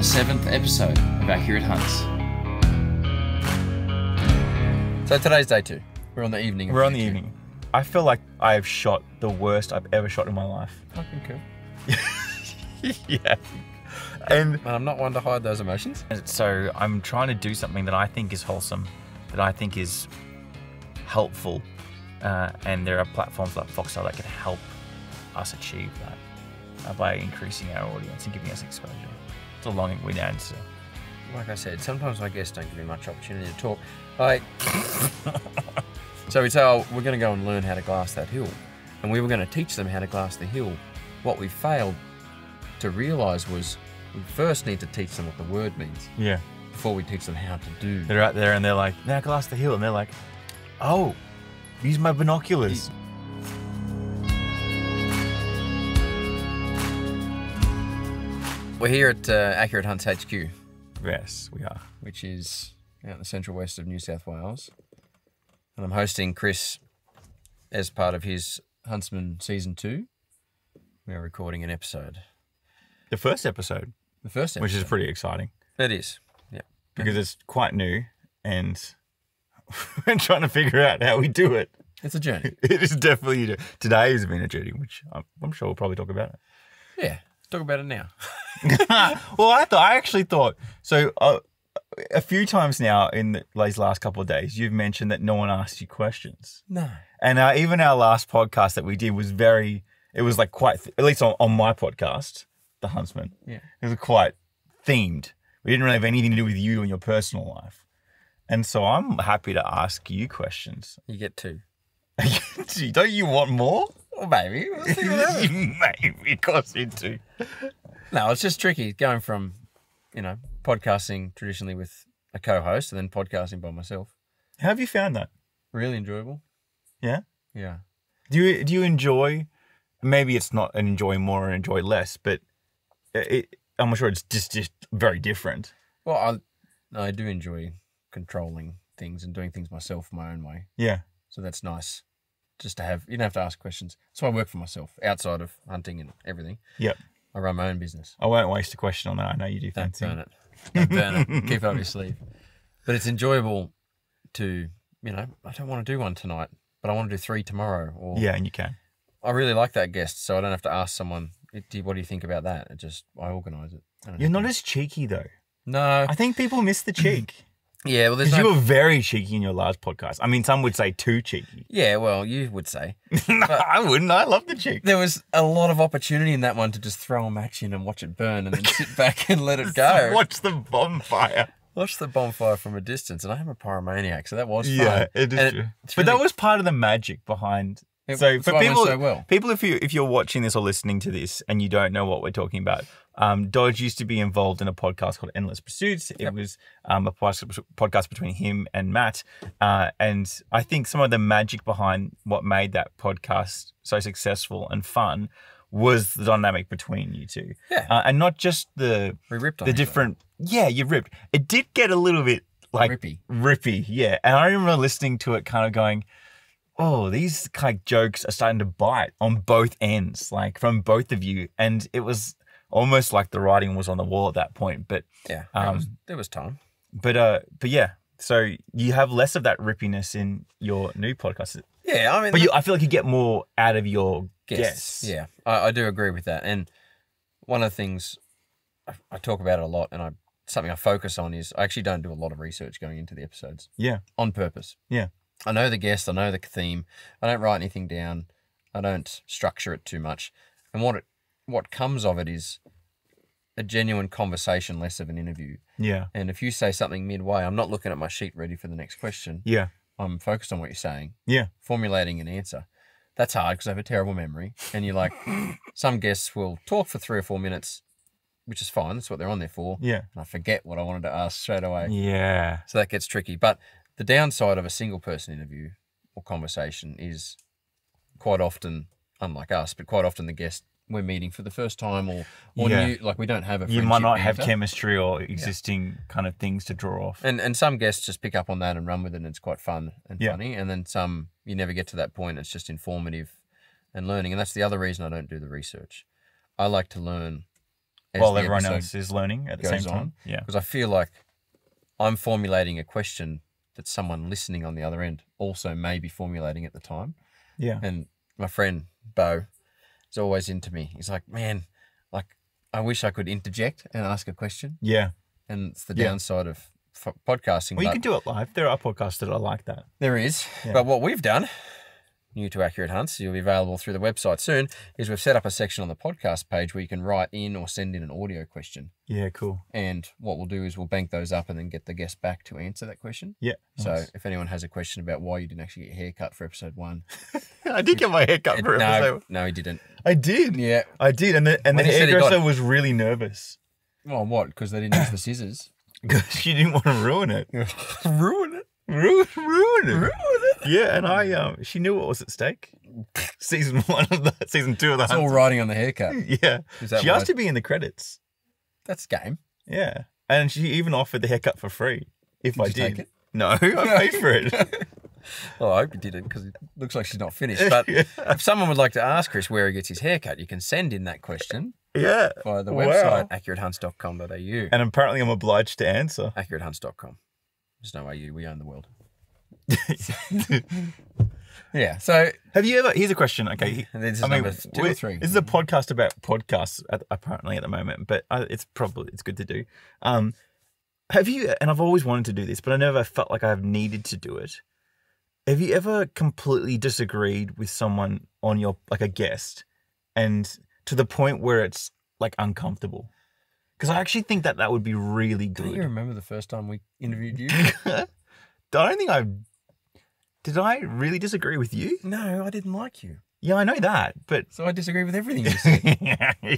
7th episode of Accurate Hunts. So today's day 2. We're on the evening. We're on the evening. I feel like I have shot the worst I've ever shot in my life. Fucking cool. Yeah. And I'm not one to hide those emotions. so I'm trying to do something that I think is wholesome, that I think is helpful. And there are platforms like Foxtel that can help us achieve that by increasing our audience and giving us exposure. It's a long-winded answer. Like I said, sometimes my guests don't give me much opportunity to talk. So we say, we're going to go and learn how to glass that hill. And we were going to teach them how to glass the hill. What we failed to realise was we first need to teach them what the word means. Yeah. Before we teach them how to do. They're out there and they're like, now glass the hill. And they're like, oh, use my binoculars. We're here at Accurate Hunts HQ. Yes, we are. Which is out in the central west of New South Wales. And I'm hosting Chris as part of his Huntsman Season 2. We are recording an episode. The first episode. The first episode. Which is pretty exciting. It is, yeah. Because it's quite new and we're trying to figure out how we do it. It's a journey. It is definitely a journey. Today has been a journey, which I'm sure we'll probably talk about it. Yeah, let's talk about it now. Well, I actually thought, so a few times now in these last couple of days, you've mentioned that no one asked you questions. No. And even our last podcast that we did was it was like quite, at least on my podcast, The Huntsman, yeah, it was quite themed. We didn't really have anything to do with you and your personal life. And so I'm happy to ask you questions. You get 2. Don't you want more? Well, maybe. We'll see what happens. Maybe, of course you do. No, it's just tricky going from, podcasting traditionally with a co-host and then podcasting by myself. How have you found that? Really enjoyable. Yeah? Yeah. Do you enjoy, maybe it's not an enjoy more or enjoy less, but I'm sure it's just very different. Well, I do enjoy controlling things and doing things myself my own way. Yeah. So that's nice just to have, you don't have to ask questions. So I work for myself outside of hunting and everything. Yep. I run my own business. I won't waste a question on that. I know you do. Don't burn it. Don't burn it. Keep it up your sleeve. But it's enjoyable to, I don't want to do one tonight, but I want to do 3 tomorrow. Or yeah, and you can. I really like that guest, so I don't have to ask someone, what do you think about that? I organise it. You're not as cheeky though. No. I think people miss the cheek. Yeah, well, you were very cheeky in your last podcast. I mean, some would say too cheeky. Yeah, well, you would say. No, I wouldn't. I love the cheek. There was a lot of opportunity in that one to just throw a match in and watch it burn and then sit back and let it go. Watch the bonfire. Watch the bonfire from a distance. And I am a pyromaniac, so that was fun. Yeah, it is true. But that was part of the magic behind. So for people, if you're watching this or listening to this and you don't know what we're talking about, Dodge used to be involved in a podcast called Endless Pursuits. It was a podcast between him and Matt. And I think some of the magic behind what made that podcast so successful and fun was the dynamic between you two. Yeah. And not just we ripped on the different. Yeah, you ripped. It did get a little bit like rippy. Yeah. And I remember listening to it kind of going, oh, these kind of jokes are starting to bite on both ends, like from both of you. And it was almost like the writing was on the wall at that point. But yeah, there was time. But yeah, so you have less of that rippiness in your new podcast. Yeah, I mean, but I feel like you get more out of your guests. Yeah, I do agree with that. And one of the things I talk about it a lot, and something I focus on is I actually don't do a lot of research going into the episodes. Yeah, on purpose. Yeah. I know the guest, I know the theme. I don't write anything down. I don't structure it too much. And what comes of it is a genuine conversation, less of an interview. Yeah. And if you say something midway, I'm not looking at my sheet ready for the next question. Yeah. I'm focused on what you're saying. Yeah. Formulating an answer. That's hard because I have a terrible memory. And you're like, some guests will talk for 3 or 4 minutes, which is fine. That's what they're on there for. Yeah. And I forget what I wanted to ask straight away. Yeah. So that gets tricky. But the downside of a single person interview or conversation is quite often, unlike us, but quite often the guest we're meeting for the first time or new, like we don't have a friendship. You might not have chemistry or existing kind of things to draw off. And some guests just pick up on that and run with it and it's quite fun and funny. And then some, you never get to that point. It's just informative and learning. And that's the other reason I don't do the research. I like to learn while everyone else is learning at the same time. Yeah. Because I feel like I'm formulating a question that someone listening on the other end also may be formulating at the time. Yeah. And my friend, Bo, is always into me. He's like, man, like, I wish I could interject and ask a question. Yeah. And it's the downside of podcasting. Well, you can do it live. There are podcasts that are like that. There is. Yeah. But what we've done, new to Accurate Hunts, you'll be available through the website soon, is we've set up a section on the podcast page where you can write in or send in an audio question. Yeah, cool. And what we'll do is we'll bank those up and then get the guest back to answer that question. Yeah. So if anyone has a question about why you didn't actually get your hair cut for episode 1. I did get my hair cut for episode 1. No, he didn't. I did. Yeah. I did. And the hairdresser was really nervous. Well, what? Because they didn't use the scissors. Because she didn't want to ruin it. Ruin it? Ruin it. Yeah, and she knew what was at stake. Season 2 of the It's all riding on the haircut. Yeah. She asked to be in the credits. That's game. Yeah. And she even offered the haircut for free if I did. Take it? No, I paid for it. Well, I hope you didn't because it looks like she's not finished. But if someone would like to ask Chris where he gets his haircut, you can send in that question. Yeah. Via the website, accuratehunts.com.au. And apparently I'm obliged to answer. Accuratehunts.com. There's no way we own the world. Yeah. So have you ever? Here's a question. Okay. This is number 2 or 3. This is a podcast about podcasts apparently at the moment, but it's good to do. Have you? And I've always wanted to do this, but I never felt like I've needed to do it. Have you ever completely disagreed with someone on like a guest, and to the point where it's like uncomfortable? Because I actually think that would be really good. Do you remember the first time we interviewed you? I don't think Did I really disagree with you? No, I didn't like you. Yeah, I know that, but so I disagree with everything you said.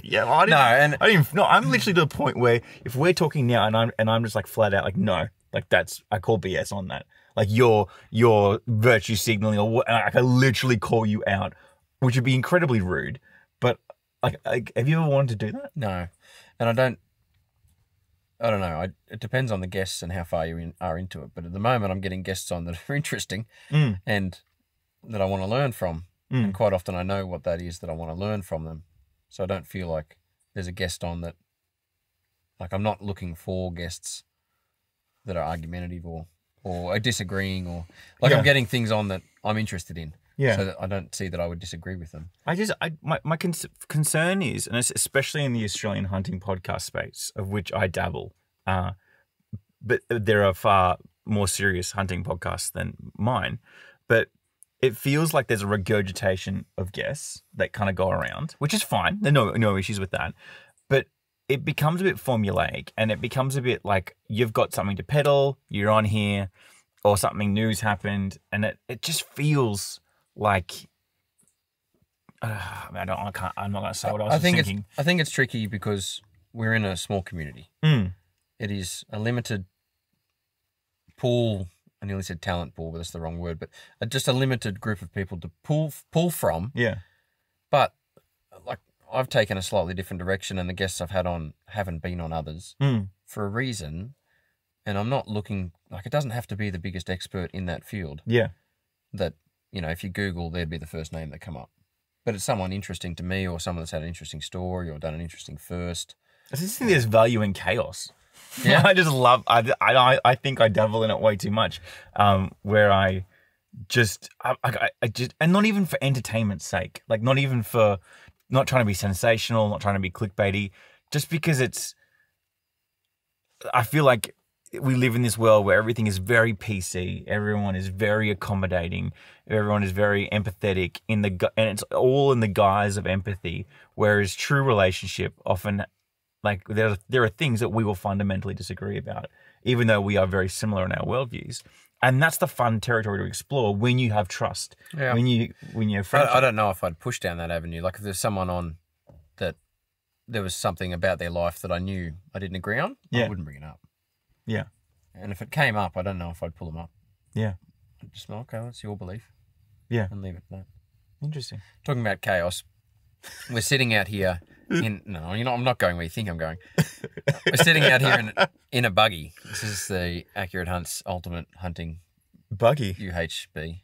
Yeah, well, I'm literally to the point where if we're talking now and I'm just like flat out like no, like I call BS on that. Like you're virtue signaling or what? I can literally call you out, which would be incredibly rude. But like, have you ever wanted to do that? No, and I don't know. It depends on the guests and how far you are into it. But at the moment, I'm getting guests on that are interesting and that I want to learn from. And quite often I know what that is that I want to learn from them. So I don't feel like there's a guest on that, like I'm not looking for guests that are argumentative or are disagreeing or like I'm getting things on that I'm interested in. Yeah. So that I don't see that I would disagree with them. My concern is, and especially in the Australian hunting podcast space, of which I dabble, but there are far more serious hunting podcasts than mine, but it feels like there's a regurgitation of guests that kind of go around, which is fine. There are no issues with that. But it becomes a bit formulaic and it becomes a bit like you've got something to peddle, you're on here, or something new's happened, and it just feels like I'm not going to say what I was thinking. I think it's tricky because we're in a small community. It is a limited pool. I nearly said talent pool, but that's the wrong word. But just a limited group of people to pull from. Yeah. But like I've taken a slightly different direction, and the guests I've had on haven't been on others for a reason. And I'm not looking like it doesn't have to be the biggest expert in that field. Yeah. That if you Google, there'd be the first name that come up. But it's someone interesting to me, or someone that's had an interesting story, or done an interesting first. I just think there's value in chaos. Yeah, I just love. I think I dabble in it way too much, where I just, and not even for entertainment's sake, like not even for, not trying to be sensational, not trying to be clickbaity, just because I feel like we live in this world where everything is very PC, everyone is very accommodating, everyone is very empathetic and it's all in the guise of empathy, whereas true relationship often. Like there are things that we will fundamentally disagree about, even though we are very similar in our worldviews, and that's the fun territory to explore when you have trust. Yeah. When you have friendship. I don't know if I'd push down that avenue. Like if there's someone on that there was something about their life that I knew I didn't agree on, I wouldn't bring it up. Yeah. And if it came up, I don't know if I'd pull them up. Yeah. I'd just okay, that's your belief. Yeah. And leave it at that. Interesting. Talking about chaos, we're sitting out here. I'm not going where you think I'm going. We're sitting out here in a buggy. This is the Accurate Hunts Ultimate Hunting Buggy. UHB.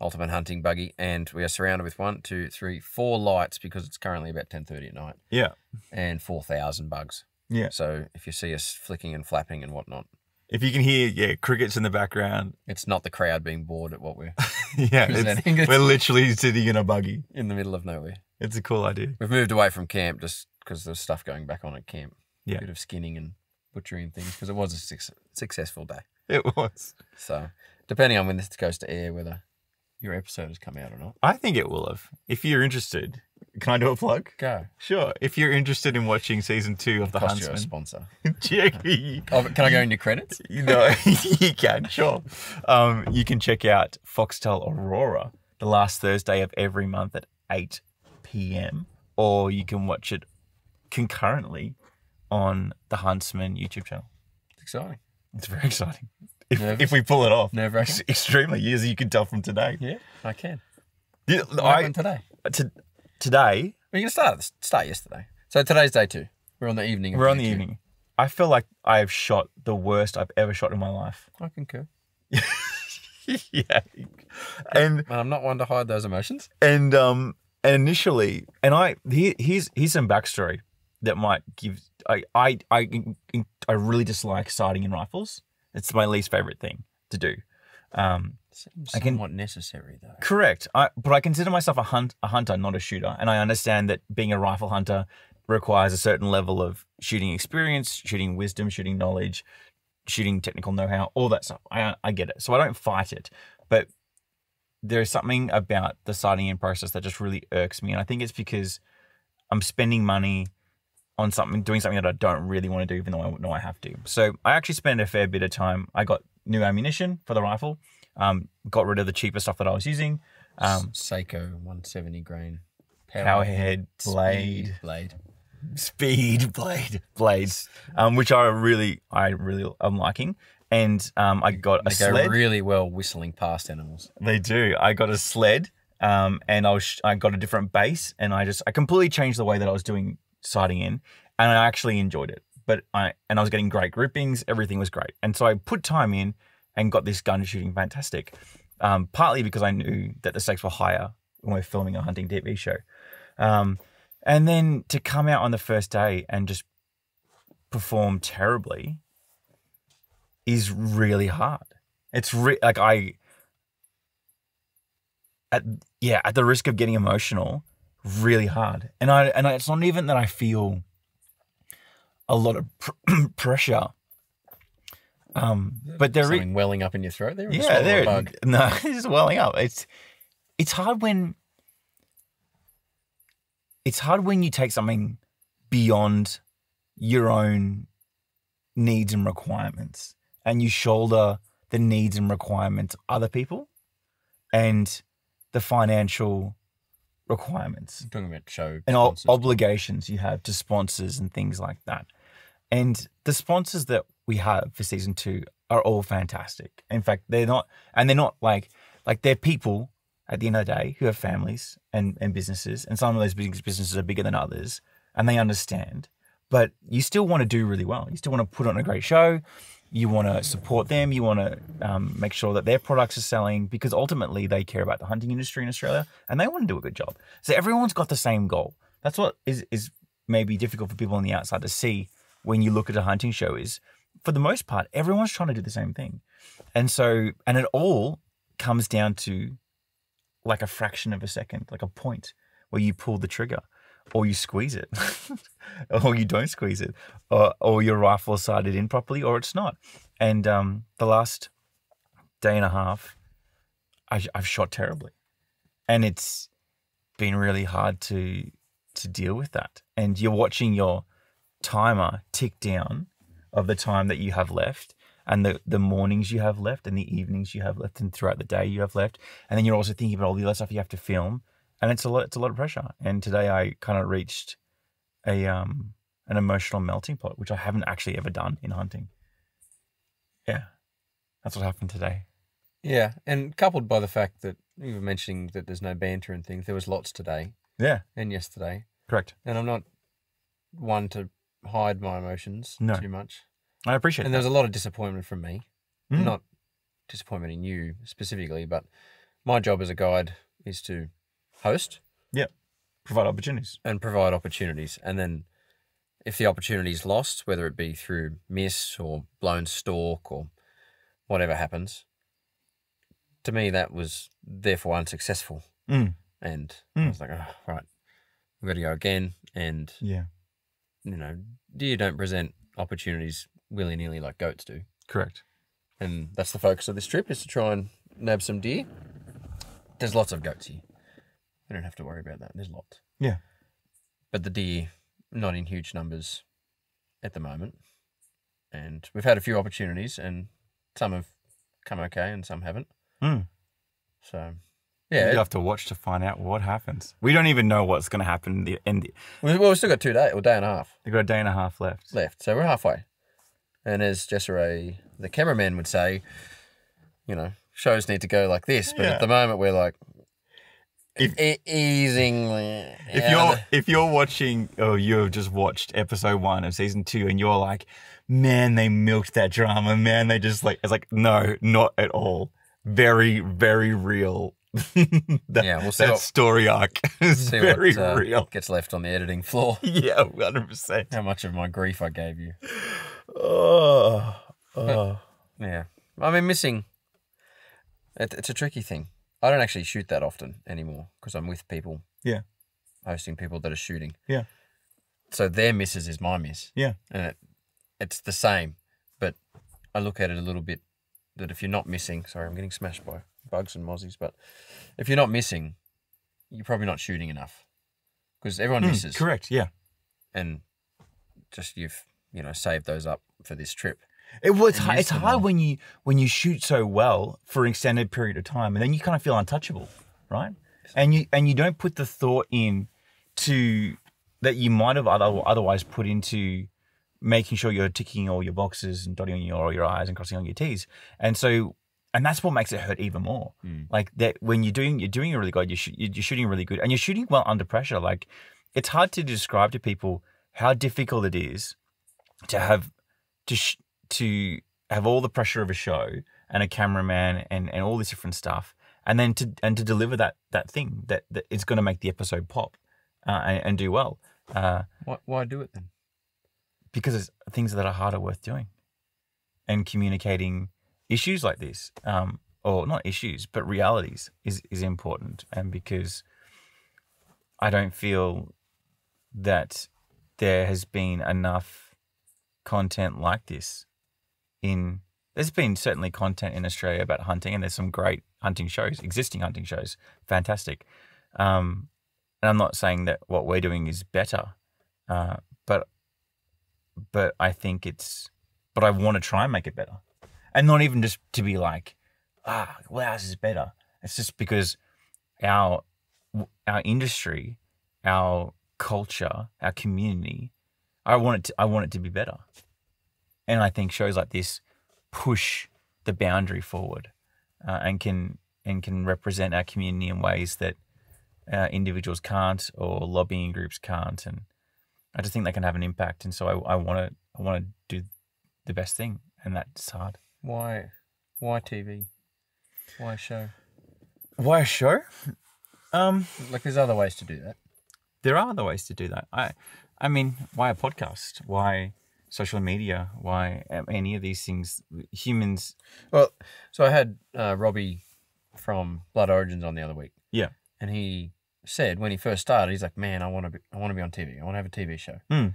ultimate hunting buggy, and we are surrounded with 4 lights because it's currently about 10:30 at night. Yeah. And 4,000 bugs. Yeah. So if you see us flicking and flapping and whatnot. If you can hear, crickets in the background. It's not the crowd being bored at what we're presenting. We're literally sitting in a buggy. In the middle of nowhere. It's a cool idea. We've moved away from camp just because there's stuff going back on at camp. Yeah. A bit of skinning and butchering things because it was a successful day. It was. So depending on when this goes to air, whether your episode has come out or not. I think it will have. If you're interested, can I do a plug? Go. Sure. If you're interested in watching season 2 of The Huntsman. You a sponsor. Can I go into credits? No, you can, sure. You can check out Foxtel Aurora the last Thursday of every month at 8 p.m. Or you can watch it concurrently on the Huntsman YouTube channel. It's exciting. It's very exciting. If we pull it off. Nerve-wracking. Extremely, as you can tell from today. Yeah, I can. What happened today? Today? We're going to start yesterday. So today's day 2. We're on the evening. We're on the evening. I feel like I have shot the worst I've ever shot in my life. I concur. Yeah. And I'm not one to hide those emotions. And initially, here's some backstory that might give. I really dislike sighting in rifles. It's my least favorite thing to do. Seems somewhat necessary though. Correct. But I consider myself a hunter, not a shooter, and I understand that being a rifle hunter requires a certain level of shooting experience, shooting wisdom, shooting knowledge, shooting technical know-how, all that stuff. I get it. So I don't fight it, but there is something about the sighting in process that just really irks me, and I think it's because I'm spending money on doing something that I don't really want to do, even though I know I have to. So I actually spent a fair bit of time. I got new ammunition for the rifle, got rid of the cheaper stuff that I was using. Seiko 170 grain. Powerhead blade. Speed blades, which I'm liking. And I got a sled. They go really well whistling past animals. They do. I got a sled, and I got a different base, and I completely changed the way that I was doing sighting in, and I actually enjoyed it. But I was getting great grippings, everything was great. And so I put time in and got this gun shooting fantastic. Partly because I knew that the stakes were higher when we're filming a hunting TV show. And then to come out on the first day and just perform terribly is really hard. It's at the risk of getting emotional, really hard. And it's not even that I feel a lot of pressure. But there is something welling up in your throat there. No, it's just welling up. It's hard when you take something beyond your own needs and requirements, and you shoulder the needs and requirements of other people and the financial requirements. I'm talking about show and obligations you have to sponsors and things like that. And the sponsors that we have for season 2 are all fantastic. In fact, they're not like they're people at the end of the day who have families and businesses, and some of those businesses are bigger than others, and they understand. But you still want to do really well. You still want to put on a great show. You want to support them. You want to make sure that their products are selling, because ultimately they care about the hunting industry in Australia and they want to do a good job. So everyone's got the same goal. That's what is maybe difficult for people on the outside to see when you look at a hunting show is, for the most part, everyone's trying to do the same thing. And it all comes down to like a fraction of a second, like a point where you pull the trigger, or you squeeze it, or you don't squeeze it, or your rifle sighted in properly, or it's not. And the last day and a half, I've shot terribly, and it's been really hard to deal with that. And you're watching your timer tick down of the time that you have left, and the mornings you have left, and the evenings you have left, and throughout the day you have left, and then you're also thinking about all the other stuff you have to film. And it's a lot of pressure. And today I kind of reached an emotional melting pot, which I haven't actually ever done in hunting. Yeah, that's what happened today. Yeah, and coupled by the fact that you were mentioning that there's no banter and things, there was lots today. Yeah. And yesterday. Correct. And I'm not one to hide my emotions too much. I appreciate it. And there was a lot of disappointment from me. Not disappointment in you specifically, but my job as a guide is to host. Yeah. Provide opportunities. And provide opportunities. And then if the opportunity is lost, whether it be through miss or blown stalk or whatever happens, to me that was therefore unsuccessful. And I was like, oh, right, we've got to go again. And, deer don't present opportunities willy-nilly like goats do. Correct. And that's the focus of this trip, is to try and nab some deer. There's lots of goats here. We don't have to worry about that. There's lots. Yeah. But the deer, not in huge numbers at the moment. And we've had a few opportunities, and some have come okay and some haven't. So, yeah. You have to watch to find out what happens. We don't even know what's going to happen in the Well, we've still got 2 days, or day and a half. We've got a day and a half left. So we're halfway. And as Jessere, the cameraman, would say, shows need to go like this. But at the moment, we're like, easingly. If you're watching, or you've just watched episode 1 of season 2, and you're like, man, they milked that drama. Man, they just it's like, no, not at all. Very, very real. That story arc is very real. Gets left on the editing floor. Yeah, 100%. How much of my grief I gave you. Yeah. I mean, missing. It's a tricky thing. I don't actually shoot that often anymore because I'm with people. Yeah. Hosting people that are shooting. Yeah. So their misses is my miss. Yeah. And it's the same, but I look at it a little bit that if you're not missing, sorry, I'm getting smashed by bugs and mozzies, but if you're not missing, you're probably not shooting enough because everyone misses. Correct. Yeah. And just you've saved those up for this trip. It's hard when you shoot so well for an extended period of time, and then you kind of feel untouchable, right? And you don't put the thought in to that you might have otherwise put into making sure you're ticking all your boxes and dotting all your I's and crossing all your T's. And that's what makes it hurt even more. Like that when you're doing it really good, you're shooting really good, and you're shooting well under pressure. Like it's hard to describe to people how difficult it is to have to have all the pressure of a show and a cameraman and all this different stuff, and then to deliver that thing that is going to make the episode pop and do well. Why do it then? Because it's things that are harder worth doing, and communicating issues like this, or not issues, but realities is important. And because I don't feel that there has been enough content like this there's been certainly content in Australia about hunting, and there's some great hunting shows, existing hunting shows, fantastic. And I'm not saying that what we're doing is better, but I think but I want to try and make it better, and not even just to be like, wow, this is better. It's just because our industry, our culture, our community, I want it to be better. And I think shows like this push the boundary forward, and can represent our community in ways that individuals can't, or lobbying groups can't. And I just think they can have an impact. And so I want to do the best thing, and that's hard. Why TV? Why a show? Why a show? There's other ways to do that. There are other ways to do that. I mean, why a podcast? Why social media? Why any of these things? Humans. Well, so I had Robbie from Blood Origins on the other week. Yeah. And he said when he first started, he's like, man, I want to be on TV. I want to have a TV show. Mm.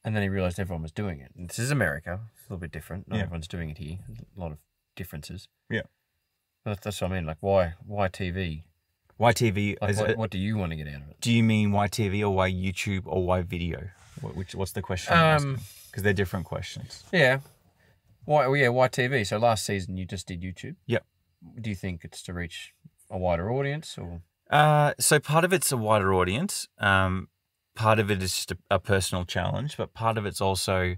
And then he realized everyone was doing it. And this is America. It's a little bit different. Not everyone's doing it here. There's a lot of differences. Yeah. But that's what I mean. Like, why TV? Why TV? Like, what do you want to get out of it? Do you mean why TV, or why YouTube, or why video? What's the question? Because they're different questions. Yeah. Why TV? So last season you just did YouTube. Yep. Do you think it's to reach a wider audience, or? So part of it's a wider audience. Part of it is just a personal challenge, but part of it's also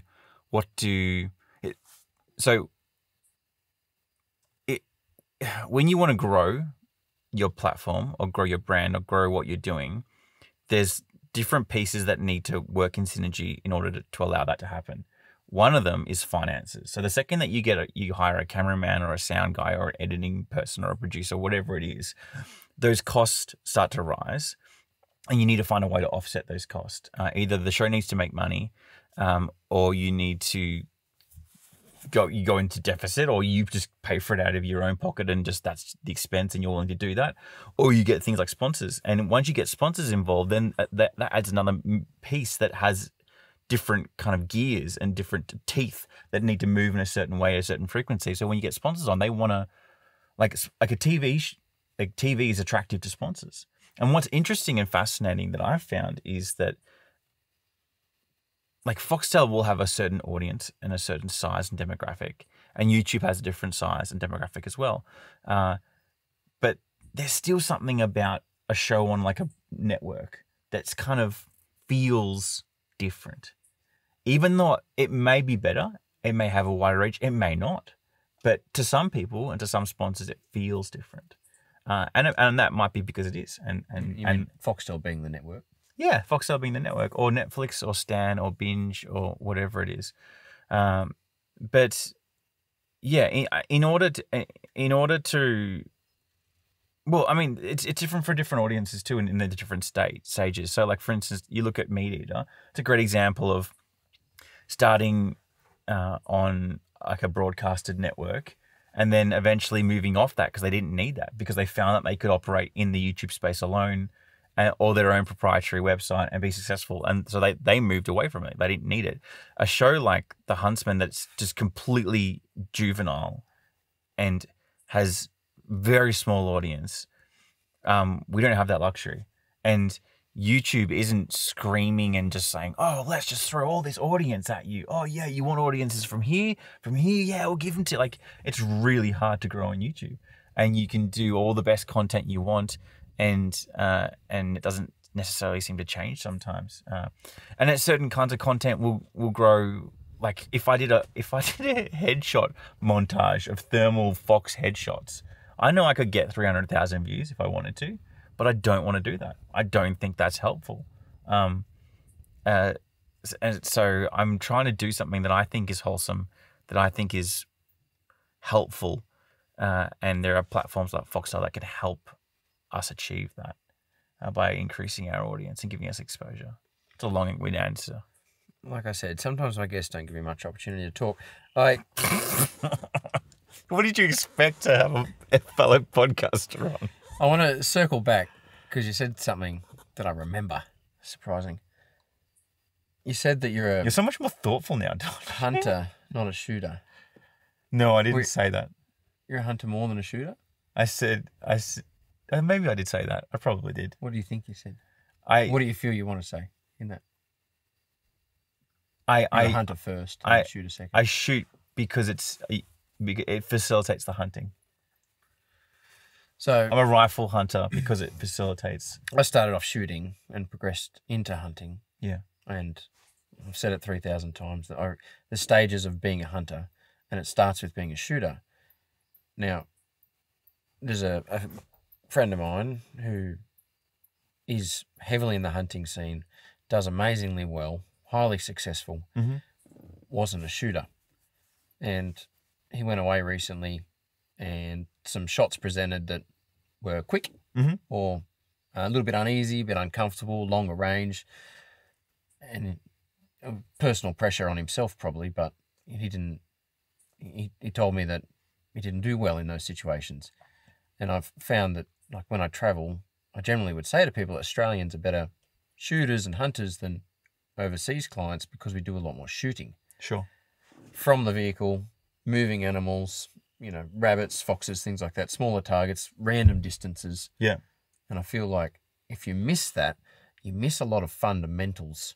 when you want to grow your platform, or grow your brand, or grow what you're doing, there's different pieces that need to work in synergy in order to allow that to happen. One of them is finances. So the second that you hire a cameraman or a sound guy or an editing person or a producer, whatever it is, those costs start to rise, and you need to find a way to offset those costs. Either the show needs to make money, or you need to go into deficit, or you just pay for it out of your own pocket and just that's the expense and you're willing to do that, or you get things like sponsors. And once you get sponsors involved, then that adds another piece that has different kind of gears and different teeth that need to move in a certain way, a certain frequency. So when you get sponsors on, they want to, like a TV, like TV is attractive to sponsors. And what's interesting and fascinating that I've found is that like Foxtel will have a certain audience and a certain size and demographic, and YouTube has a different size and demographic as well. But there's still something about a show on like a network that's kind of feels different. Even though it may be better, it may have a wider reach, it may not. But to some people and to some sponsors, it feels different. And that might be because it is. And Foxtel being the network? Yeah, Foxtel being the network, or Netflix or Stan or Binge or whatever it is. But yeah, in order to well, I mean, it's different for different audiences too, in the different stages. So like, for instance, you look at Meat Eater. It's a great example of starting on like a broadcasted network and then eventually moving off that because they didn't need that, because they found that they could operate in the YouTube space alone or their own proprietary website and be successful. And so they moved away from it. They didn't need it. A show like The Huntsman that's just completely juvenile and has very small audience, we don't have that luxury. And YouTube isn't screaming and just saying, oh, let's just throw all this audience at you. Oh yeah, you want audiences from here, yeah, we'll give them to, like, it's really hard to grow on YouTube. And you can do all the best content you want, and it doesn't necessarily seem to change sometimes. And at certain kinds of content will grow. Like if I did a headshot montage of thermal fox headshots, I know I could get 300,000 views if I wanted to, but I don't want to do that. I don't think that's helpful. And so I'm trying to do something that I think is wholesome, that I think is helpful. And there are platforms like Foxtel that can help us achieve that by increasing our audience and giving us exposure. It's a long-winded answer. Like I said, sometimes my guests don't give me much opportunity to talk. What did you expect to have a fellow podcaster on? I want to circle back because you said something that I remember. Surprising. You said that you're so much more thoughtful now, Don. Hunter, not a shooter. No, I didn't say that. You're a hunter more than a shooter? I said, maybe I did say that. I probably did. What do you think you said? What do you feel you want to say in that? You're a hunter first, and shoot a second. I shoot because it facilitates the hunting. So I'm a rifle hunter because it facilitates. I started off shooting and progressed into hunting. Yeah. And I've said it 3,000 times, that the stages of being a hunter, and it starts with being a shooter. Now, there's a friend of mine who is heavily in the hunting scene, does amazingly well, highly successful, wasn't a shooter. And he went away recently and some shots presented that were quick or a little bit uneasy, a bit uncomfortable, longer range, and personal pressure on himself probably, but he told me that he didn't do well in those situations. And I've found that, like, when I travel, I generally would say to people that Australians are better shooters and hunters than overseas clients because we do a lot more shooting. Sure. From the vehicle, moving animals, rabbits, foxes, things like that, smaller targets, random distances. Yeah. And I feel like if you miss that, you miss a lot of fundamentals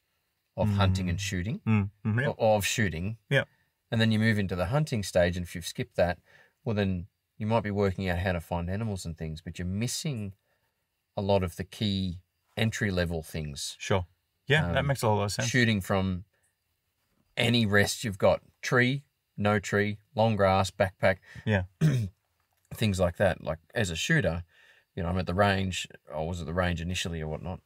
of hunting and shooting, or of shooting. Yeah. And then you move into the hunting stage, and if you've skipped that, well, then you might be working out how to find animals and things, but you're missing a lot of the key entry-level things. Sure. Yeah, that makes a lot of sense. Shooting from any rest you've got, tree, no tree, long grass, backpack. Yeah. Things like that. Like, as a shooter, I'm at the range. I was at the range initially or whatnot.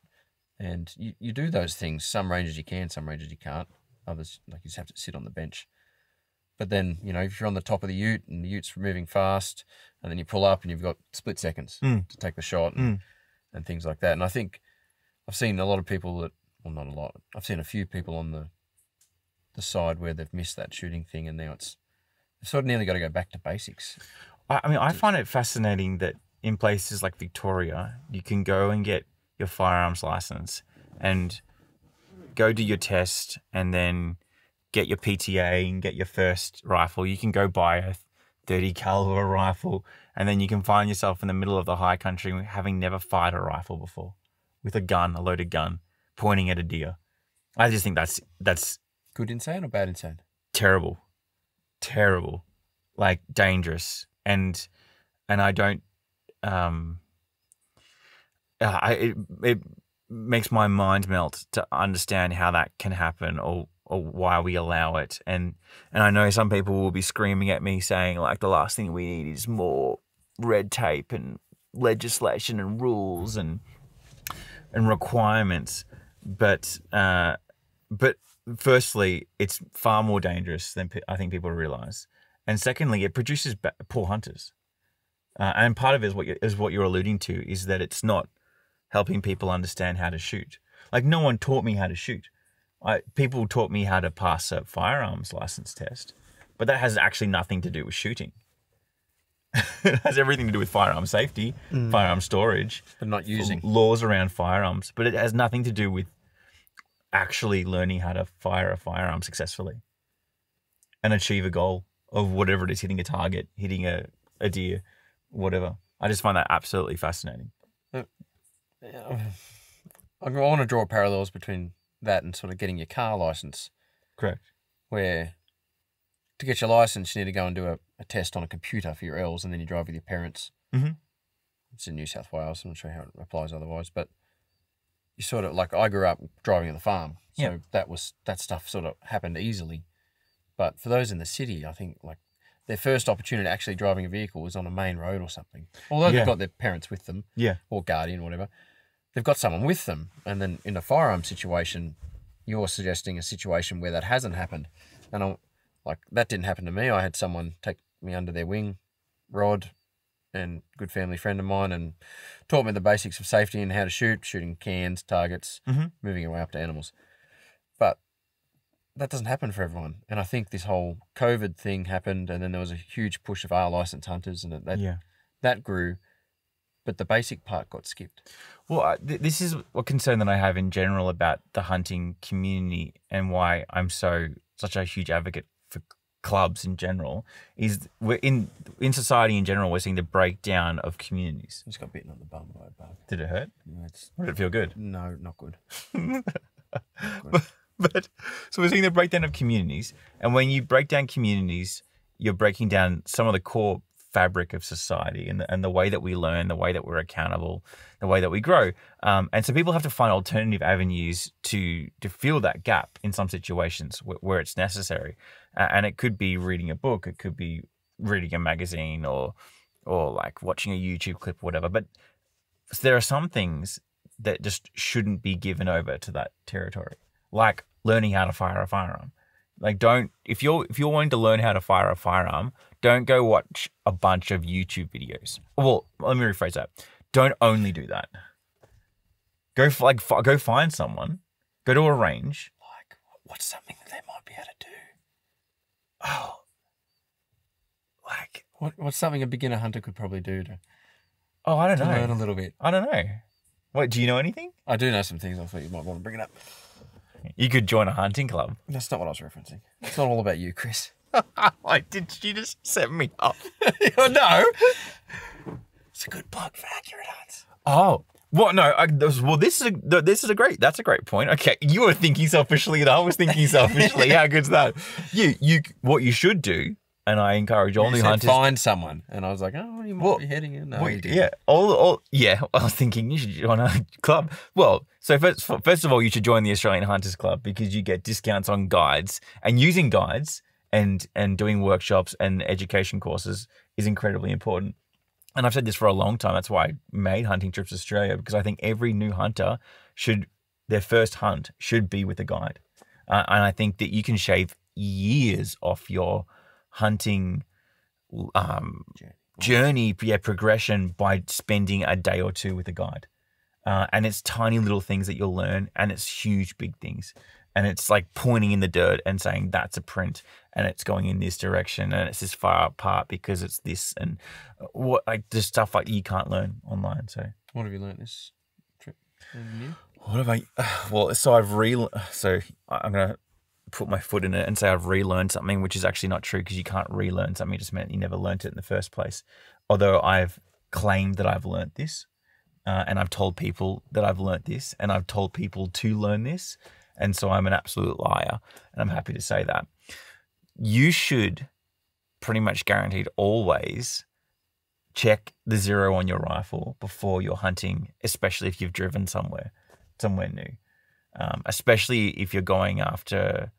And you do those things. Some ranges you can, some ranges you can't. others, like you just have to sit on the bench. But then, you know, if you're on the top of the ute and the ute's moving fast, and then you pull up and you've got split seconds to take the shot and things like that. And I think I've seen a lot of people that, well, not a lot, I've seen a few people on the side where they've missed that shooting thing, and now they've sort of nearly got to go back to basics. I mean, I find it fascinating that in places like Victoria, you can go and get your firearms license and go do your test and then get your PTA and get your first rifle. You can go buy a 30 caliber rifle, and then you can find yourself in the middle of the high country having never fired a rifle before with a gun, a loaded gun, pointing at a deer. I just think that's good insane or bad insane? Terrible, like dangerous, and I don't. It makes my mind melt to understand how that can happen or why we allow it. And I know some people will be screaming at me saying, like, the last thing we need is more red tape and legislation and rules and requirements. But firstly, it's far more dangerous than I think people realize. And secondly, it produces poor hunters. And part of it is what you're alluding to, is that it's not helping people understand how to shoot. Like, no one taught me how to shoot. People taught me how to pass a firearms license test, but that has actually nothing to do with shooting. It has everything to do with firearm safety, firearm storage, but not using laws around firearms. But it has nothing to do with actually learning how to fire a firearm successfully and achieve a goal of whatever it is, hitting a target, hitting a deer, whatever. I just find that absolutely fascinating. I want to draw parallels between that and sort of getting your car license. Correct. Where to get your license, you need to go and do a test on a computer for your L's, and then you drive with your parents. Mm-hmm. It's in New South Wales. I'm not sure how it applies otherwise, but you sort of, like, I grew up driving on the farm, so that stuff sort of happened easily. But for those in the city, I think, like, their first opportunity actually driving a vehicle was on a main road or something. Although they've got their parents with them, or guardian, whatever, they've got someone with them. And then in a firearm situation, you're suggesting a situation where that hasn't happened. And that didn't happen to me. I had someone take me under their wing, Rod, and good family friend of mine, and taught me the basics of safety and how to shoot, shooting cans, targets, moving your way up to animals. But that doesn't happen for everyone. And I think this whole COVID thing happened, and then there was a huge push of our licensed hunters, and that grew, but the basic part got skipped. Well, this is a concern that I have in general about the hunting community, and why I'm such a huge advocate for clubs in general, is we're in society in general, we're seeing the breakdown of communities. I just got bitten on the bum by a bug. Did it hurt? No, did it feel good? No, not good. But so we're seeing the breakdown of communities, and when you break down communities, you're breaking down some of the core fabric of society and the way that we learn, the way that we're accountable, the way that we grow. And so people have to find alternative avenues to fill that gap in some situations where it's necessary. And it could be reading a book, it could be reading a magazine, or like watching a YouTube clip or whatever. But there are some things that just shouldn't be given over to that territory, like learning how to fire a firearm. Like, if you're wanting to learn how to fire a firearm, don't go watch a bunch of YouTube videos. Well, let me rephrase that. Don't only do that. Go find someone. Go to a range. Like, what's something that they might be able to do? Oh, like what's something a beginner hunter could probably do to? Oh, I don't know. Learn a little bit. I don't know. Wait, do you know anything? I do know some things. I thought you might want to bring it up. You could join a hunting club. That's not what I was referencing. It's not all about you, Chris. Did you just set me up? No. It's a good plug for Accurate Hunts. Oh, well, no. That's a great point. Okay, you were thinking selfishly, and I was thinking selfishly. How good's that? What you should do, and I encourage all new hunters, find someone. And I was like, oh, you might be heading in. No, you didn't. Yeah, I was thinking you should join a club. Well, so first of all, you should join the Australian Hunters Club, because you get discounts on guides, and using guides and doing workshops and education courses is incredibly important. And I've said this for a long time. That's why I made Hunting Trips Australia, because I think every new hunter their first hunt should be with a guide. And I think that you can shave years off your hunting journey, progression by spending a day or two with a guide. And it's tiny little things that you'll learn, and it's huge, big things. And it's like pointing in the dirt and saying that's a print, and it's going in this direction, and it's this far apart because it's this, and what, like, just stuff like you can't learn online. So what have you learned this trip? What have I? Well, so I'm gonna put my foot in it and say I've relearned something, which is actually not true, because you can't relearn something. It just meant you never learned it in the first place. Although I've claimed that I've learned this, and I've told people that I've learned this, and I've told people to learn this, and so I'm an absolute liar, and I'm happy to say that. You should pretty much guaranteed always check the zero on your rifle before you're hunting, especially if you've driven somewhere new, especially if you're going after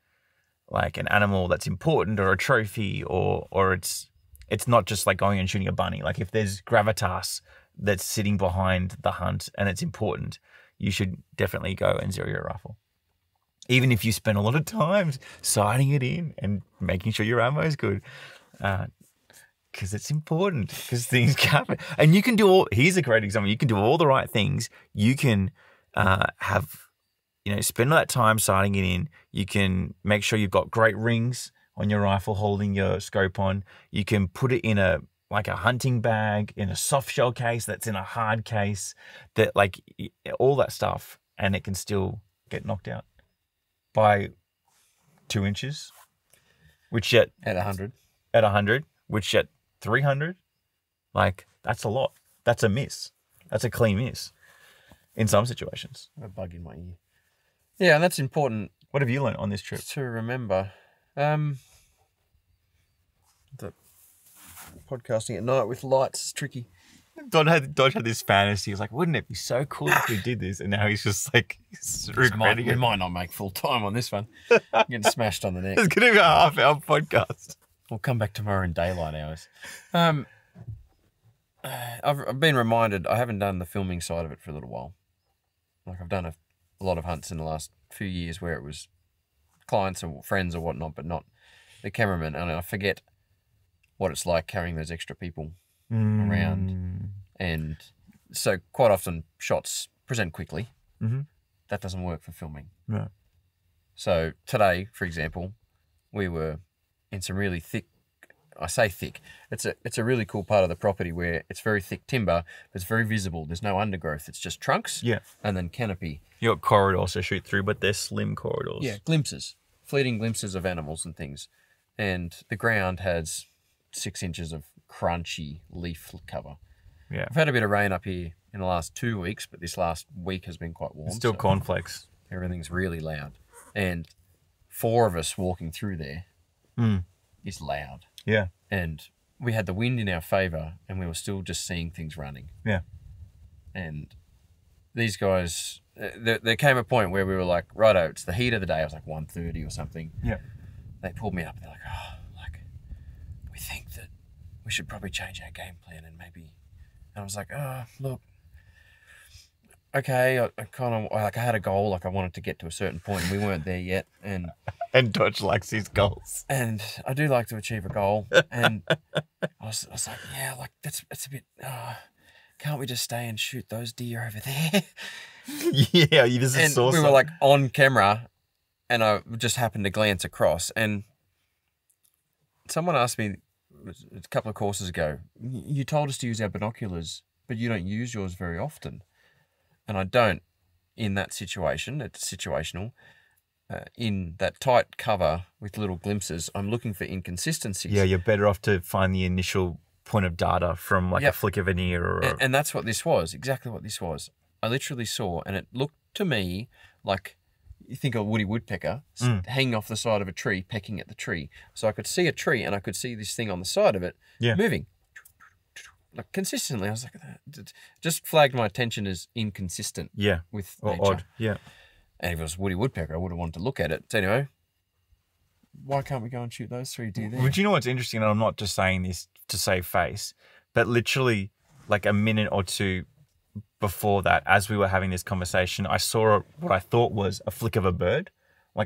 like an animal that's important or a trophy, or it's not just like going and shooting a bunny. Like if there's gravitas that's sitting behind the hunt and it's important, you should definitely go and zero your rifle. Even if you spend a lot of time sighting it in and making sure your ammo is good, because it's important, because things happen. And you can do all, here's a great example, you can do all the right things. You can spend all that time sighting it in. You can make sure you've got great rings on your rifle holding your scope on. You can put it in a hunting bag, in a soft shell case that's in a hard case, that like all that stuff, and it can still get knocked out by 2 inches, which at 100, which at 300, like that's a lot. That's a miss. That's a clean miss in some situations. A bug in my ear. Yeah, and that's important. What have you learned on this trip? To remember, the podcasting at night with lights is tricky. Dodge had this fantasy. He was like, wouldn't it be so cool if we did this? And now he's just like, regretting it. We might not make full time on this one. Getting smashed on the neck. It's going to be a half-hour podcast. We'll come back tomorrow in daylight hours. I've been reminded, I haven't done the filming side of it for a little while. Like I've done a lot of hunts in the last few years where it was clients or friends or whatnot, but not the cameraman. And I forget what it's like carrying those extra people around. And so quite often shots present quickly. Mm-hmm. That doesn't work for filming. Right. So today, for example, we were in some really thick, I say thick, it's a really cool part of the property where it's very thick timber, but it's very visible. There's no undergrowth. It's just trunks, and then canopy. You got corridors to shoot through, but they're slim corridors. Yeah, glimpses, fleeting glimpses of animals and things. And the ground has 6 inches of crunchy leaf cover. Yeah. I've had a bit of rain up here in the last 2 weeks, but this last week has been quite warm. It's still cornflakes. Everything's really loud. And 4 of us walking through there is loud. Yeah. And we had the wind in our favour, and we were still just seeing things running. Yeah. And these guys, there came a point where we were like, righto, it's the heat of the day. It was like 1:30 or something. Yeah. They pulled me up and they're like, we think that we should probably change our game plan and maybe... And I was like, look, okay, I kind of, like I had a goal, like I wanted to get to a certain point and we weren't there yet. And Dodge likes his goals. And I do like to achieve a goal. And I was like, yeah, like it's a bit, can't we just stay and shoot those deer over there? Yeah, you just and saw we something. were like on camera and I just happened to glance across and someone asked me a couple of courses ago, you told us to use our binoculars, but you don't use yours very often. And I don't in that situation. It's situational. In that tight cover with little glimpses, I'm looking for inconsistencies. Yeah, you're better off to find the initial point of data from like a flick of an ear. Or and that's what this was, exactly what this was. I literally saw, and it looked to me like, you think of a woody woodpecker hanging off the side of a tree, pecking at the tree. So I could see a tree and I could see this thing on the side of it moving. Like consistently. I was like, it just flagged my attention as inconsistent with nature. Odd. Yeah. And if it was woody woodpecker, I would have wanted to look at it. So anyway, why can't we go and shoot those 3 deer there? But you know what's interesting, and I'm not just saying this to save face, but literally like a minute or two before that, as we were having this conversation, I saw what I thought was a flick of a bird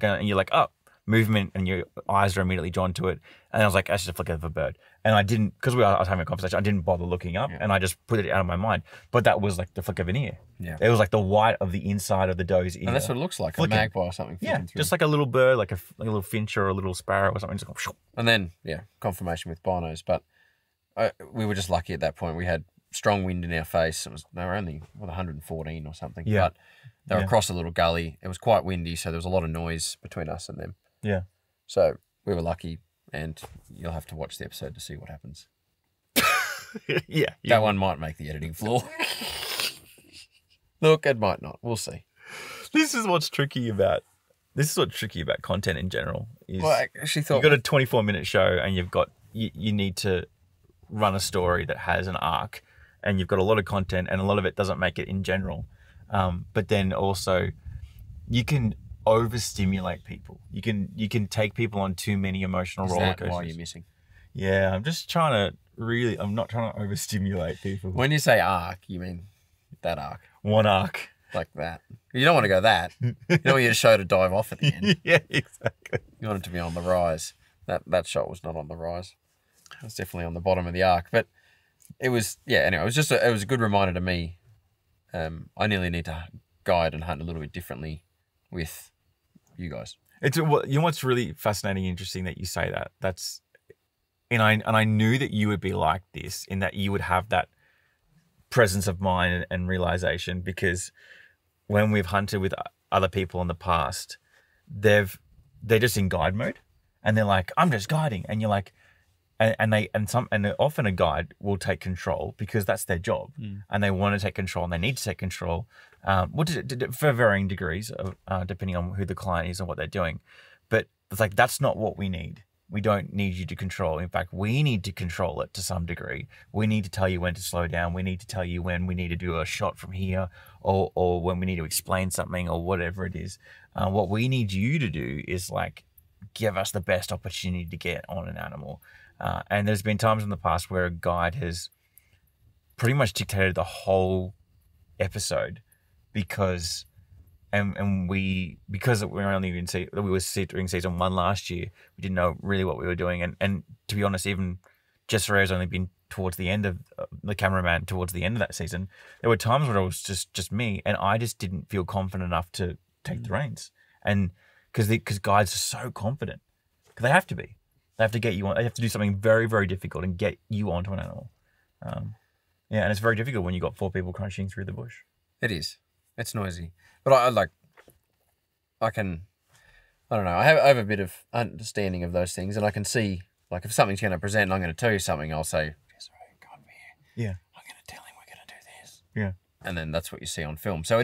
and you're like, oh, movement, and your eyes are immediately drawn to it. And I was like, that's just a flicker of a bird. And I didn't, because I was having a conversation, I didn't bother looking up, and I just put it out of my mind. But that was like the flick of an ear. Yeah. It was like the white of the inside of the doe's ear. And that's what it looks like, flicking. A magpie or something. Yeah, just like a little bird, like a little finch or a little sparrow or something. Just go, and then, confirmation with binos. But we were just lucky at that point. We had strong wind in our face. They were only 114 or something. Yeah. But they were across a little gully. It was quite windy, so there was a lot of noise between us and them. Yeah. So we were lucky, and you'll have to watch the episode to see what happens. Yeah. That one might make the editing floor. Look, it might not. We'll see. This is what's tricky about content in general. Well, I actually thought you've got a 24-minute show, and you need to run a story that has an arc, and you've got a lot of content, and a lot of it doesn't make it in general. But then also, you can overstimulate people. You can take people on too many emotional roller coasters. Is that why you're missing? Yeah, I'm just trying to I'm not trying to overstimulate people. When you say arc, you mean that arc. One arc. Like that. You don't want to go that. You don't want your show to dive off at the end. Yeah, exactly. You want it to be on the rise. That shot was not on the rise. It was definitely on the bottom of the arc. But it was, anyway, it was a good reminder to me. I nearly need to guide and hunt a little bit differently with you guys. You know what's really fascinating and interesting that you say that. And I knew that you would be like this, in that you would have that presence of mind and realization, because when we've hunted with other people in the past, they're just in guide mode, and they're like, I'm just guiding, and you're like, and often a guide will take control because that's their job, and they want to take control, and they need to take control, for varying degrees, depending on who the client is and what they're doing. But it's like, that's not what we need. We don't need you to control. In fact, we need to control it to some degree. We need to tell you when to slow down. We need to tell you when we need to do a shot from here, or when we need to explain something, or whatever it is. What we need you to do is like give us the best opportunity to get on an animal. And there's been times in the past where a guide has pretty much dictated the whole episode because we're only we were during season 1 last year. We didn't know really what we were doing, and to be honest, even Jess Ferrer's only been towards the end of the cameraman towards the end of that season. There were times where it was just me, and I just didn't feel confident enough to take the reins, and because guides are so confident, because they have to be. They have to get you on. They have to do something very, very difficult and get you onto an animal. And it's very difficult when you've got 4 people crunching through the bush. It is. It's noisy. But I don't know. I have a bit of understanding of those things, and I can see, like, if something's going to present and I'm going to tell you something, I'll say, yes, right, come here. Yeah. I'm going to tell him we're going to do this. Yeah. And then that's what you see on film. So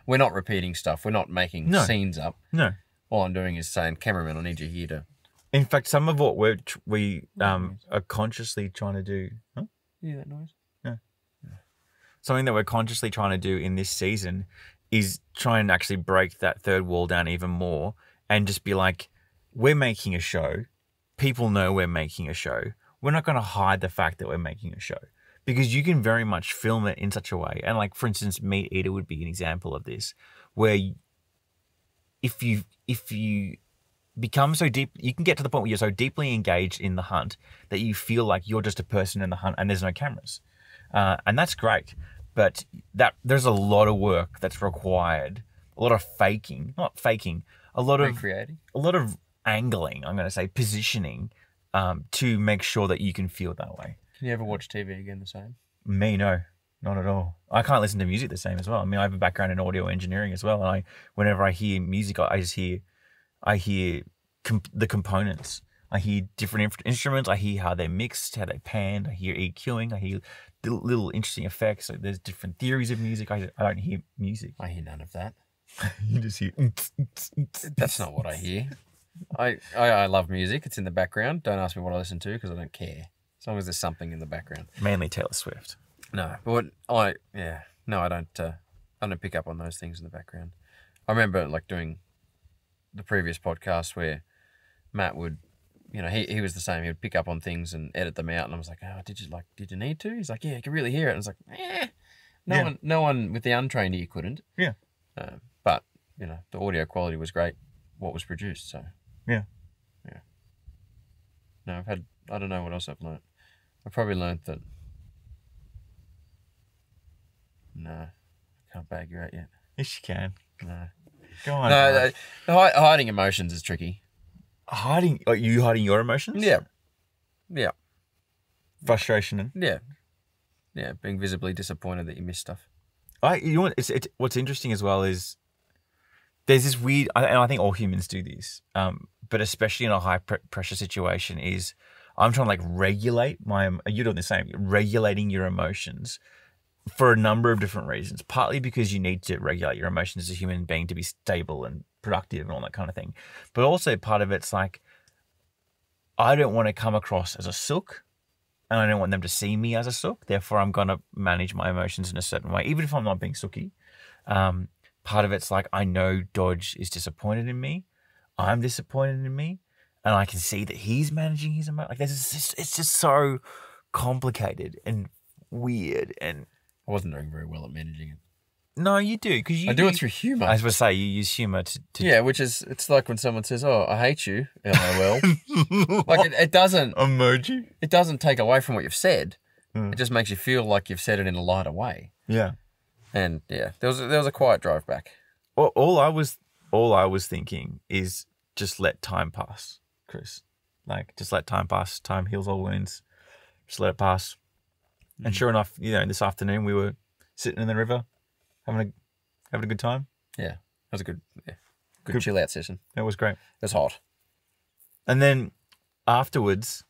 we're not repeating stuff. We're not making scenes up. No. All I'm doing is saying, cameraman, I need you here to... In fact, some of what we are consciously trying to do... Huh? Yeah, that noise? Yeah. Something that we're consciously trying to do in this season is try and actually break that third wall down even more, and just be like, we're making a show. People know we're making a show. We're not going to hide the fact that we're making a show, because you can very much film it in such a way. And like, for instance, Meat Eater would be an example of this, where if you become so deep, you can get to the point where you're so deeply engaged in the hunt that you feel like you're just a person in the hunt and there's no cameras. And that's great. But there's a lot of work that's required, a lot of not faking, a lot of recreating, a lot of angling, I'm going to say positioning, to make sure that you can feel that way. Can you ever watch TV again the same? Me, no, not at all. I can't listen to music the same as well. I mean, I have a background in audio engineering as well, and whenever I hear music, I hear the components. I hear different instruments. I hear how they're mixed, how they panned. I hear EQing. I hear little interesting effects. So there's different theories of music. I don't hear music. I hear none of that. You just hear... That's not what I hear. I love music. It's in the background. Don't ask me what I listen to, because I don't care. As long as there's something in the background. Mainly Taylor Swift. No, but I don't pick up on those things in the background. I remember like doing the previous podcast where Matt would, he was the same. He would pick up on things and edit them out, and I was like, oh, did you need to? He's like, yeah, you can really hear it. And I was like, no one with the untrained ear couldn't. Yeah. But the audio quality was great. what was produced. So yeah. No, I don't know what else I've learned. I probably learned that. No, I can't bag you out yet. Yes, you can. No. Go on. No, hiding emotions is tricky. Hiding? Are you hiding your emotions? Yeah. Frustration and being visibly disappointed that you missed stuff. You know what? What's interesting as well is there's this weird, and I think all humans do this, but especially in a high pressure situation, is I'm trying to like regulate you're doing the same, regulating your emotions for a number of different reasons. Partly because you need to regulate your emotions as a human being to be stable and productive and all that kind of thing. But also part of it's like, I don't want to come across as a sook, and I don't want them to see me as a sook. Therefore, I'm going to manage my emotions in a certain way, even if I'm not being sooky. Part of it's like, I know Dodge is disappointed in me. I'm disappointed in me. And I can see that he's managing his emotions. Like, it's just so complicated and weird. And I wasn't doing very well at managing it. No, you do. Because I do it through humour. I was going to say, you use humour to... Yeah, which is, it's like when someone says, oh, I hate you, LOL. Like, it doesn't... Emoji? It doesn't take away from what you've said. It just makes you feel like you've said it in a lighter way. Yeah. And yeah, there was a quiet drive back. Well, all I was thinking is just let time pass, Chris. Like, just let time pass. Time heals all wounds. Just let it pass. And sure enough, this afternoon we were sitting in the river, having a good time. Yeah, it was a good chill out session. It was great. It was hot. And then afterwards,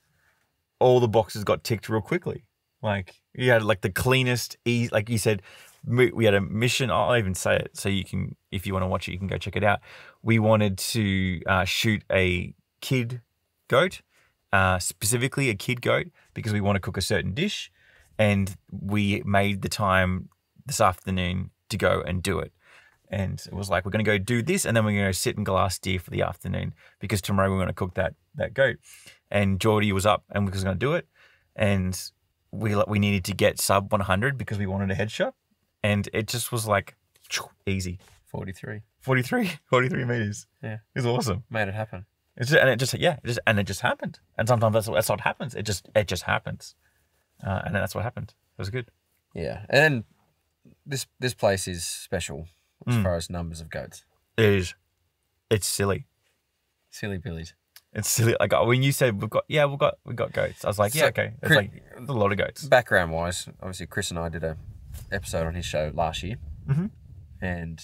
all the boxes got ticked real quickly. Like, you had like the cleanest, like you said, we had a mission. I'll even say it so you can, if you want to watch it, you can go check it out. We wanted to shoot a kid goat, specifically a kid goat, because we want to cook a certain dish. And we made the time this afternoon to go and do it. And it was like, we're going to go do this, and then we're going to sit and glass deer for the afternoon, because tomorrow we're going to cook that goat. And Geordie was up and was going to do it. And we needed to get sub 100 because we wanted a headshot. And it just was like, easy. 43 meters. Yeah. It was awesome. Made it happen. It just happened. And sometimes that's what happens. It just happens. And then that's what happened. It was good. Yeah. And this place is special as far as numbers of goats. It is. It's silly. Silly billies. It's silly. Like when you said we got goats, I was like, okay. It's like a lot of goats. Background wise, obviously Chris and I did a episode on his show last year. Mm-hmm. And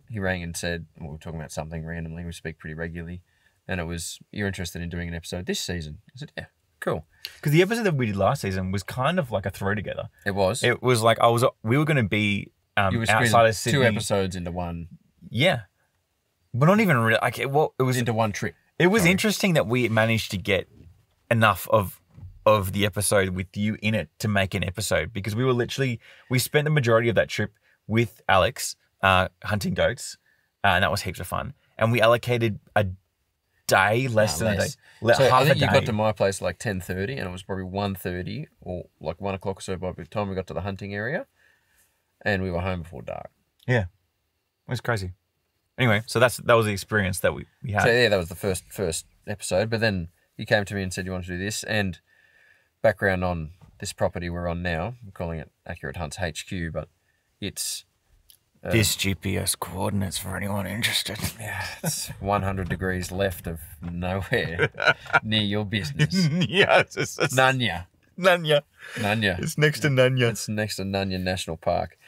he rang and said, we were talking about something randomly. We speak pretty regularly. And it was, you're interested in doing an episode this season? I said, yeah. Cool. Because the episode that we did last season was kind of like a throw together. It was. It was like we were going to be outside of Sydney. 2 episodes into one. Yeah. But not even really. Like it was into one trip. It was interesting that we managed to get enough of the episode with you in it to make an episode, because we spent the majority of that trip with Alex hunting goats, and that was heaps of fun. And we allocated a day, less than a day. So I think you got to my place like 10:30, and it was probably 1:30 or like 1 o'clock or so by the time we got to the hunting area, and we were home before dark. Yeah, it was crazy. Anyway, so that was the experience that we had. So yeah, that was the first episode. But then you came to me and said you want to do this, and background on this property we're on now. I'm calling it Accurate Hunts HQ, but it's this GPS coordinates for anyone interested. Yeah, it's 100 degrees left of nowhere near your business. Yeah, it's Nanya. It's next to Nanya. It's next to Nanya National Park.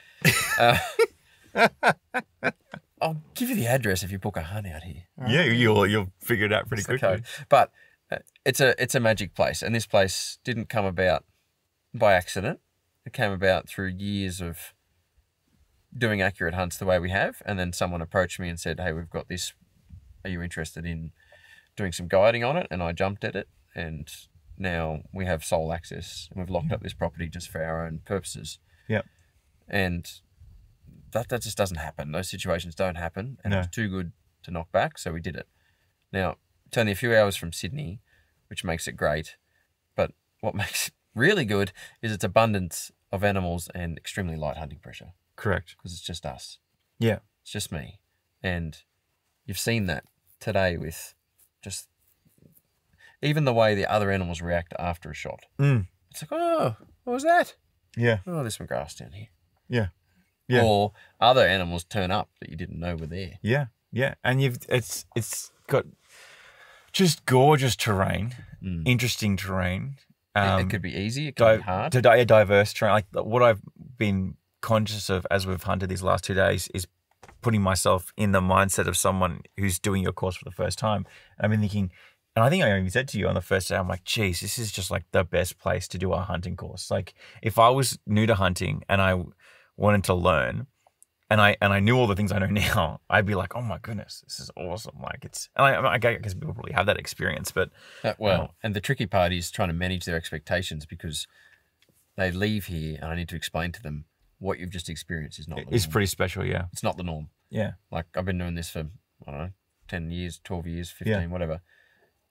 I'll give you the address if you book a hunt out here. Yeah, you'll figure it out pretty quickly. But it's a magic place, and this place didn't come about by accident. It came about through years of doing accurate hunts the way we have, and then someone approached me and said, hey, we've got this, are you interested in doing some guiding on it? And I jumped at it, and now we have sole access, and we've locked up this property just for our own purposes. Yeah. And that just doesn't happen. Those situations don't happen, and it was too good to knock back, so we did it. Now, it's only a few hours from Sydney, which makes it great, but what makes it really good is its abundance of animals and extremely light hunting pressure. Correct. Because it's just us. Yeah. It's just me. And you've seen that today with just even the way the other animals react after a shot. It's like, oh, what was that? Yeah. Oh, there's some grass down here. Yeah. Yeah. Or other animals turn up that you didn't know were there. Yeah. Yeah. And it's got just gorgeous terrain, interesting terrain. It could be easy. It could be hard. Diverse terrain. Like what I've been conscious of as we've hunted these last 2 days is putting myself in the mindset of someone who's doing your course for the first time. And I've been thinking, and I think I even said to you on the first day, I'm like, geez, this is just like the best place to do a hunting course. Like if I was new to hunting and I wanted to learn and I knew all the things I know now, I'd be like, oh my goodness, this is awesome. Like it's, and I guess people probably have that experience, but. And the tricky part is trying to manage their expectations because they leave here and I need to explain to them what you've just experienced is not the norm. It's pretty special, yeah. It's not the norm. Yeah. Like I've been doing this for, I don't know, 10 years, 12 years, 15, whatever.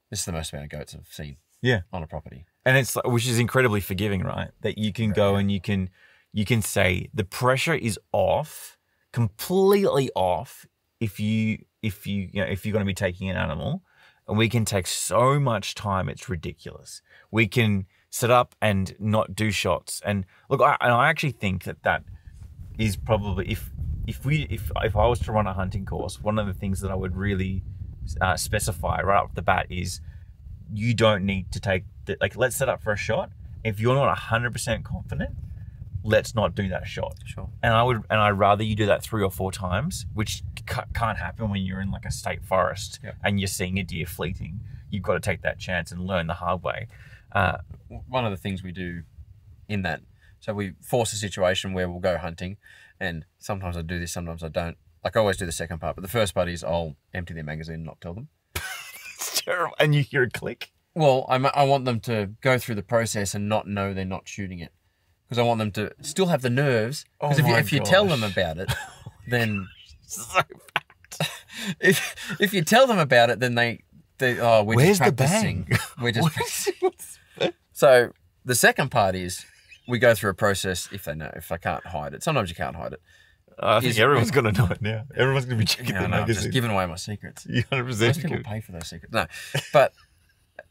This is the most amount of goats I've seen on a property. And it's which is incredibly forgiving, right? That you can go and you can say the pressure is off, completely off if you're going to be taking an animal, and we can take so much time it's ridiculous. We can set up and not do shots. And look, I actually think that is probably if I was to run a hunting course, one of the things that I would really specify right off the bat is you don't need to take let's set up for a shot. If you're not 100% confident, let's not do that shot. Sure. And I'd rather you do that 3 or 4 times, which can't happen when you're in like a state forest and you're seeing a deer fleeting. You've got to take that chance and learn the hard way. One of the things we do in that, so we force a situation where we'll go hunting, and sometimes I do this, sometimes I don't. Like I always do the second part, but the first part is I'll empty their magazine and not tell them. It's terrible. And you hear a click? Well, I want them to go through the process and not know they're not shooting it. Because I want them to still have the nerves. Because if you tell them about it, then... so if you tell them about it, then we're Where's just practicing. The bang? We're just practicing. So the second part is we go through a process if I can't hide it. Sometimes you can't hide it. I think everyone's going to know it now. Everyone's going to be checking the magazine. I'm just giving away my secrets. You 100% Most people pay for those secrets. No, but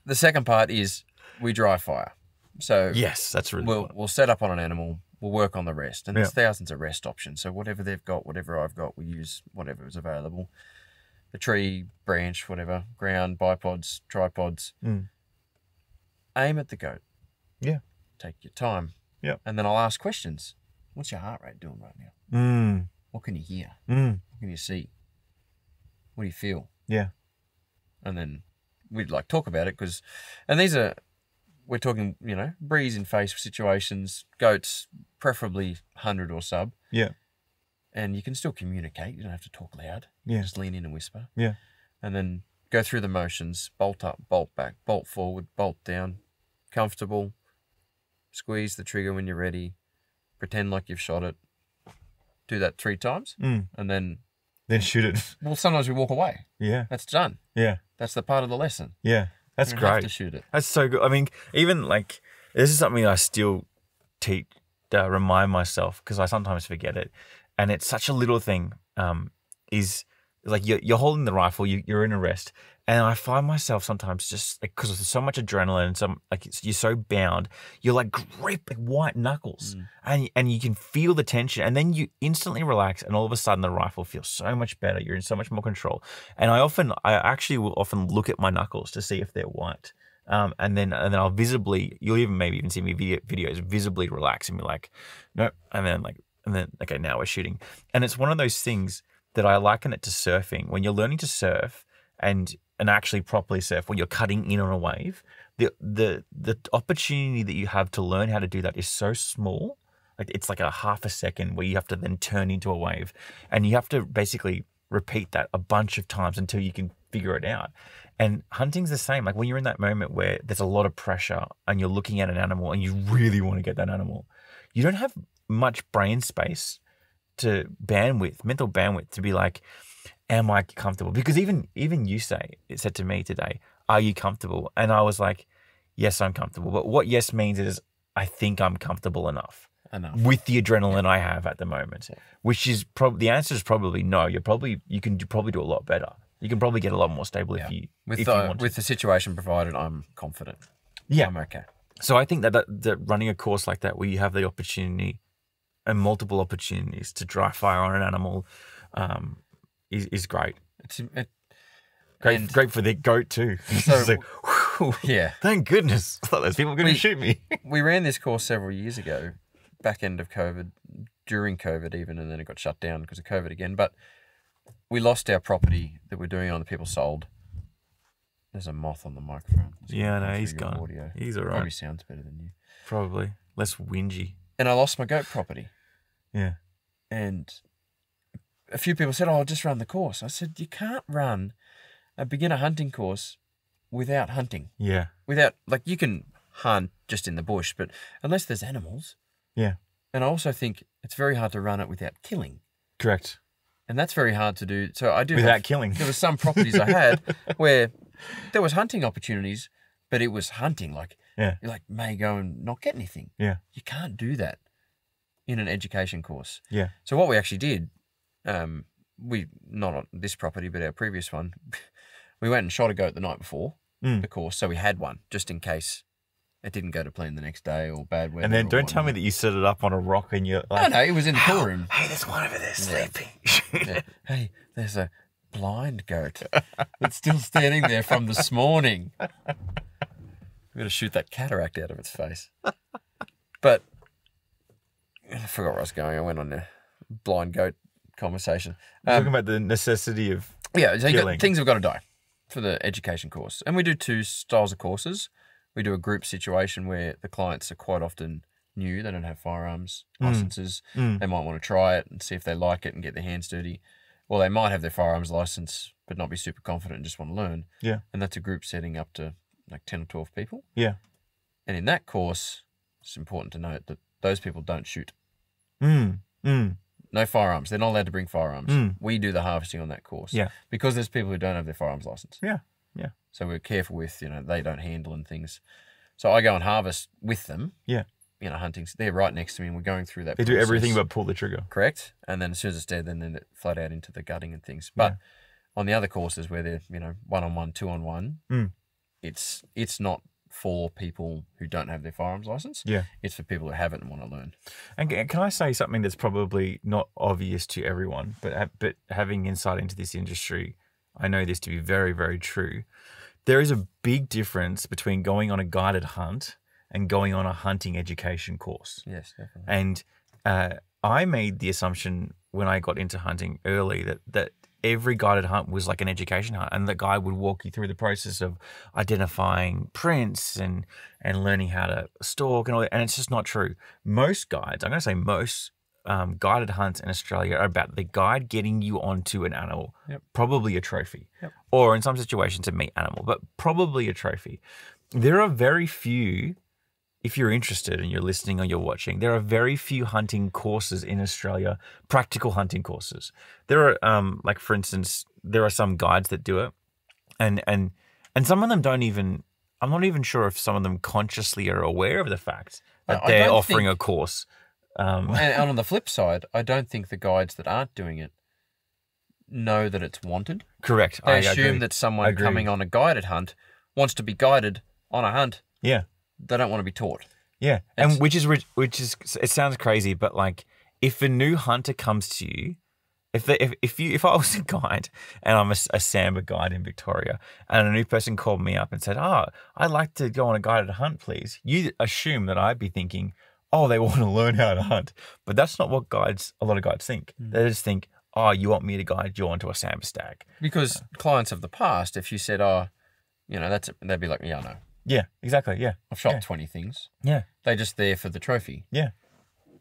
the second part is we dry fire. So yes, that's really we'll set up on an animal. We'll work on the rest, and there's thousands of rest options. So whatever they've got, whatever I've got, we use whatever is available. The tree, branch, whatever, ground, bipods, tripods. Aim at the goat. Yeah. Take your time. Yeah. And then I'll ask questions. What's your heart rate doing right now? What can you hear? What can you see? What do you feel? Yeah. And then we'd talk about it and these are, we're talking, breeze in face situations, goats, preferably 100 or sub. Yeah. And you can still communicate. You don't have to talk loud. Yeah. Just lean in and whisper. Yeah. And then go through the motions, bolt up, bolt back, bolt forward, bolt down, comfortable, squeeze the trigger when you're ready, pretend like you've shot it. Do that 3 times and then shoot it. Well, sometimes we walk away. Yeah. That's done. Yeah. That's the part of the lesson. Yeah. That's you great. Have to shoot it. That's so good. I mean, even this is something I still remind myself because I sometimes forget it. And it's such a little thing, is like you're holding the rifle, you're in a rest. And I find myself sometimes just because there's so much adrenaline, you're so bound, you're grip white knuckles and you can feel the tension and then you instantly relax and all of a sudden the rifle feels so much better. You're in so much more control. And I actually will often look at my knuckles to see if they're white. And then I'll visibly, you'll maybe even see me videos visibly relax and be like, nope. And then okay, now we're shooting. And it's one of those things that I liken it to surfing. When you're learning to surf and actually properly surf, when you're cutting in on a wave, the opportunity that you have to learn how to do that is so small. It's like a half a second where you have to then turn into a wave, and you have to basically repeat that a bunch of times until you can figure it out. And hunting's the same. Like when you're in that moment where there's a lot of pressure and you're looking at an animal and you really want to get that animal, you don't have much brain space mental bandwidth to be like, am I comfortable? Because even you said to me today, are you comfortable? And I was like, yes, I'm comfortable. But what yes means is I think I'm comfortable enough. With the adrenaline I have at the moment, which is the answer is probably no. You can probably do a lot better, You can probably get a lot more stable if you want to. With the situation provided, I'm confident. Yeah. I'm okay. So I think that running a course like that where you have the opportunity and multiple opportunities to dry fire on an animal is great. Great for the goat too. So, yeah. Thank goodness. I thought those people were going to shoot me. We ran this course several years ago, back end of COVID, during COVID even, and then it got shut down because of COVID again. But we lost our property that we're doing on, the people sold. There's a moth on the microphone. Yeah, no, he's gone. Audio. He's all right. Probably sounds better than you. Probably. Less whingy. And I lost my goat property. Yeah. And a few people said, I'll just run the course. I said, you can't run a beginner hunting course without hunting. Yeah. Without, like, you can hunt just in the bush, but unless there's animals. Yeah. And I also think it's very hard to run it without killing. Correct. And that's very hard to do. So I do without killing. There were some properties I had where there was hunting opportunities, but it was hunting. Like, you may go and not get anything. Yeah. You can't do that in an education course. Yeah. So what we actually did, we, not on this property, but our previous one, we went and shot a goat the night before the course. So we had one just in case it didn't go to plan the next day or bad weather. And then don't tell me that you set it up on a rock and you're like... No, it was in the pool room. Hey, there's one over there sleeping. Yeah. Hey, there's a blind goat that's still standing there from this morning. We've got to shoot that cataract out of its face. But I forgot where I was going. I went on a blind goat conversation. Talking about the necessity of so things have got to die for the education course. And we do two styles of courses. We do a group situation where the clients are quite often new. They don't have firearms licenses. They might want to try it and see if they like it and get their hands dirty. Or they might have their firearms license but not be super confident and just want to learn. Yeah. And that's a group setting up to like 10 or 12 people. Yeah. And in that course, it's important to note that those people don't shoot. No firearms. They're not allowed to bring firearms. We do the harvesting on that course. Yeah. Because there's people who don't have their firearms license. Yeah. Yeah. So we're careful with, they don't handle and things. So I go and harvest with them. Yeah. Hunting. They're right next to me and we're going through that They process. do everything but pull the trigger. Correct. And then as soon as it's dead, then it flat out into the gutting and things. But on the other courses where they're, one-on-one, two-on-one, it's not for people who don't have their firearms license. Yeah. It's for people who have it and want to learn. And can I say something that's probably not obvious to everyone, but having insight into this industry, I know this to be very, very true. There is a big difference between going on a guided hunt and going on a hunting education course. Yes, definitely. And I made the assumption when I got into hunting early that every guided hunt was like an education hunt, and the guide would walk you through the process of identifying prints and learning how to stalk and all that. And it's just not true. Most guides, I'm going to say most guided hunts in Australia are about the guide getting you onto an animal, probably a trophy, or in some situations a meat animal, but probably a trophy. There are very few, if you're interested and you're listening or you're watching, there are very few hunting courses in Australia, practical hunting courses. There are, like for instance, there are some guides that do it, and some of them don't even. I'm not even sure if some of them consciously are aware of the fact that they're offering a course. And on the flip side, I don't think the guides that aren't doing it know that it's wanted. Correct. They assume that someone coming on a guided hunt wants to be guided on a hunt. Yeah. They don't want to be taught. Yeah. And which is it sounds crazy, but like if a new hunter comes to you, if I was a guide and I'm a Samba guide in Victoria and a new person called me up and said, I'd like to go on a guided hunt, please. You assume that I'd be thinking, they want to learn how to hunt. But that's not what a lot of guides think. They just think, you want me to guide you onto a Samba stag. Because clients of the past, if you said, that's it, they'd be like, yeah, I know. Yeah, exactly, yeah. I've shot 20 things. Yeah. They're just there for the trophy. Yeah.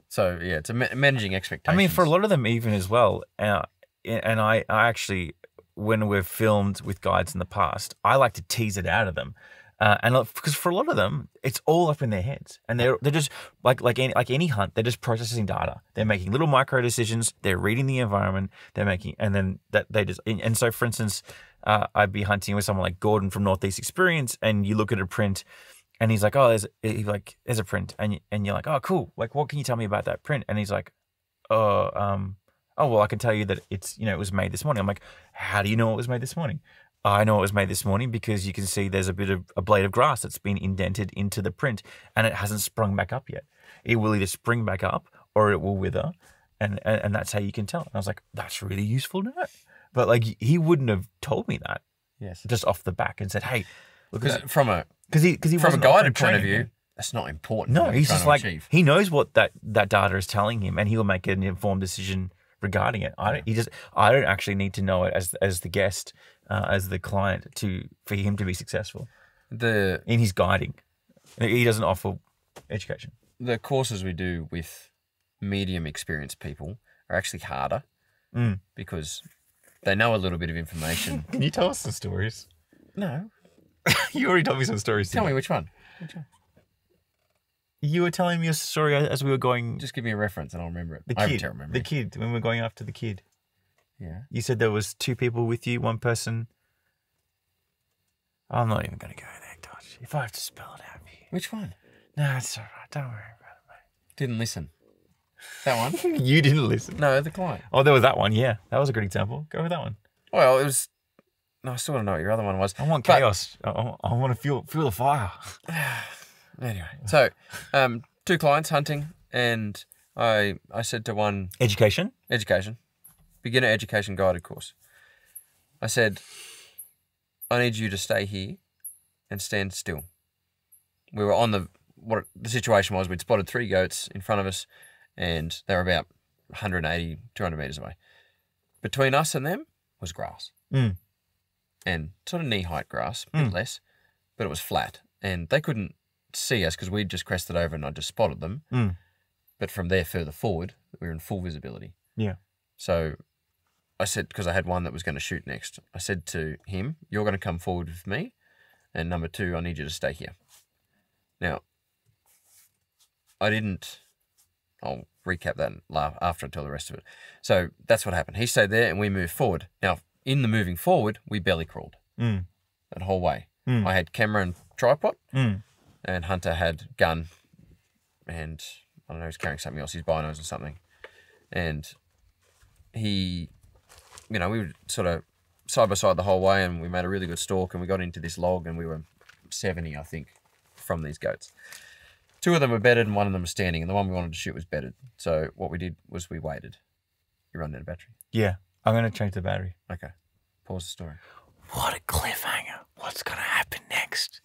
So, yeah, it's managing expectations. I mean, for a lot of them even as well, and I actually, when we've filmed with guides in the past, I like to tease it out of them. And because for a lot of them, it's all up in their heads, and they're just like any hunt, they're just processing data. They're making little micro decisions. They're reading the environment. They're making, and then and so for instance, I'd be hunting with someone like Gordon from Northeast Experience, and you look at a print, and he's like, there's a print, and you're like, oh, cool. Like, what can you tell me about that print? And he's like, oh, well, I can tell you that it's, it was made this morning. I'm like, how do you know it was made this morning? I know it was made this morning because you can see there's a blade of grass that's been indented into the print and it hasn't sprung back up yet. It will either spring back up or it will wither. And that's how you can tell. And I was like, that's really useful to know. But like, he wouldn't have told me that. Yes. Just off the back and said, hey, look at that. From a guided point of view, that's not important. No, he's just like, he knows what that data is telling him and he'll make an informed decision regarding it. I don't actually need to know it as the guest, as the client for him to be successful. In his guiding. He doesn't offer education. The courses we do with medium experienced people are actually harder because they know a little bit of information. Can you tell us some stories? No. You already told me some stories. Tell me which one. You were telling me a story as we were going. Just give me a reference and I'll remember it. The kid, when we were going after the kid. Yeah. You said there was 2 people with you, 1 person. I'm not even going to go there, Dodge. If I have to spell it out for you. Which one? No, it's all right. Don't worry about it, mate. Didn't listen. That one? You didn't listen. No, the client. Oh, there was that one. Yeah, that was a good example. Go with that one. Well, it was. No, I still don't know what your other one was. I want chaos. I want to feel the fire. Anyway, so 2 clients hunting, and I said to one education, beginner education guided course. I said, I need you to stay here and stand still. We were on what the situation was. We'd spotted 3 goats in front of us, and they were about 180, 200 meters away. Between us and them was grass. And sort of knee-height grass, a bit less, but it was flat. And they couldn't see us because we'd just crested over and I just spotted them. But from there further forward, we were in full visibility. Yeah. So I said, because I had one that was going to shoot next, I said to him, you're going to come forward with me. And number 2, I need you to stay here. Now, I'll recap that after I tell the rest of it. So that's what happened. He stayed there and we moved forward. Now, in the moving forward, we belly crawled that whole way. I had camera and tripod, and Hunter had gun, and I don't know, he was carrying something else, his binos or something. And we were sort of side by side the whole way, and we made a really good stalk, and we got into this log, and we were 70, I think, from these goats. 2 of them were bedded, and 1 of them was standing, and the one we wanted to shoot was bedded. So what we did was we waited. You run out of battery. Yeah. I'm going to change the battery. Okay. Pause the story. What a cliffhanger. What's going to happen next?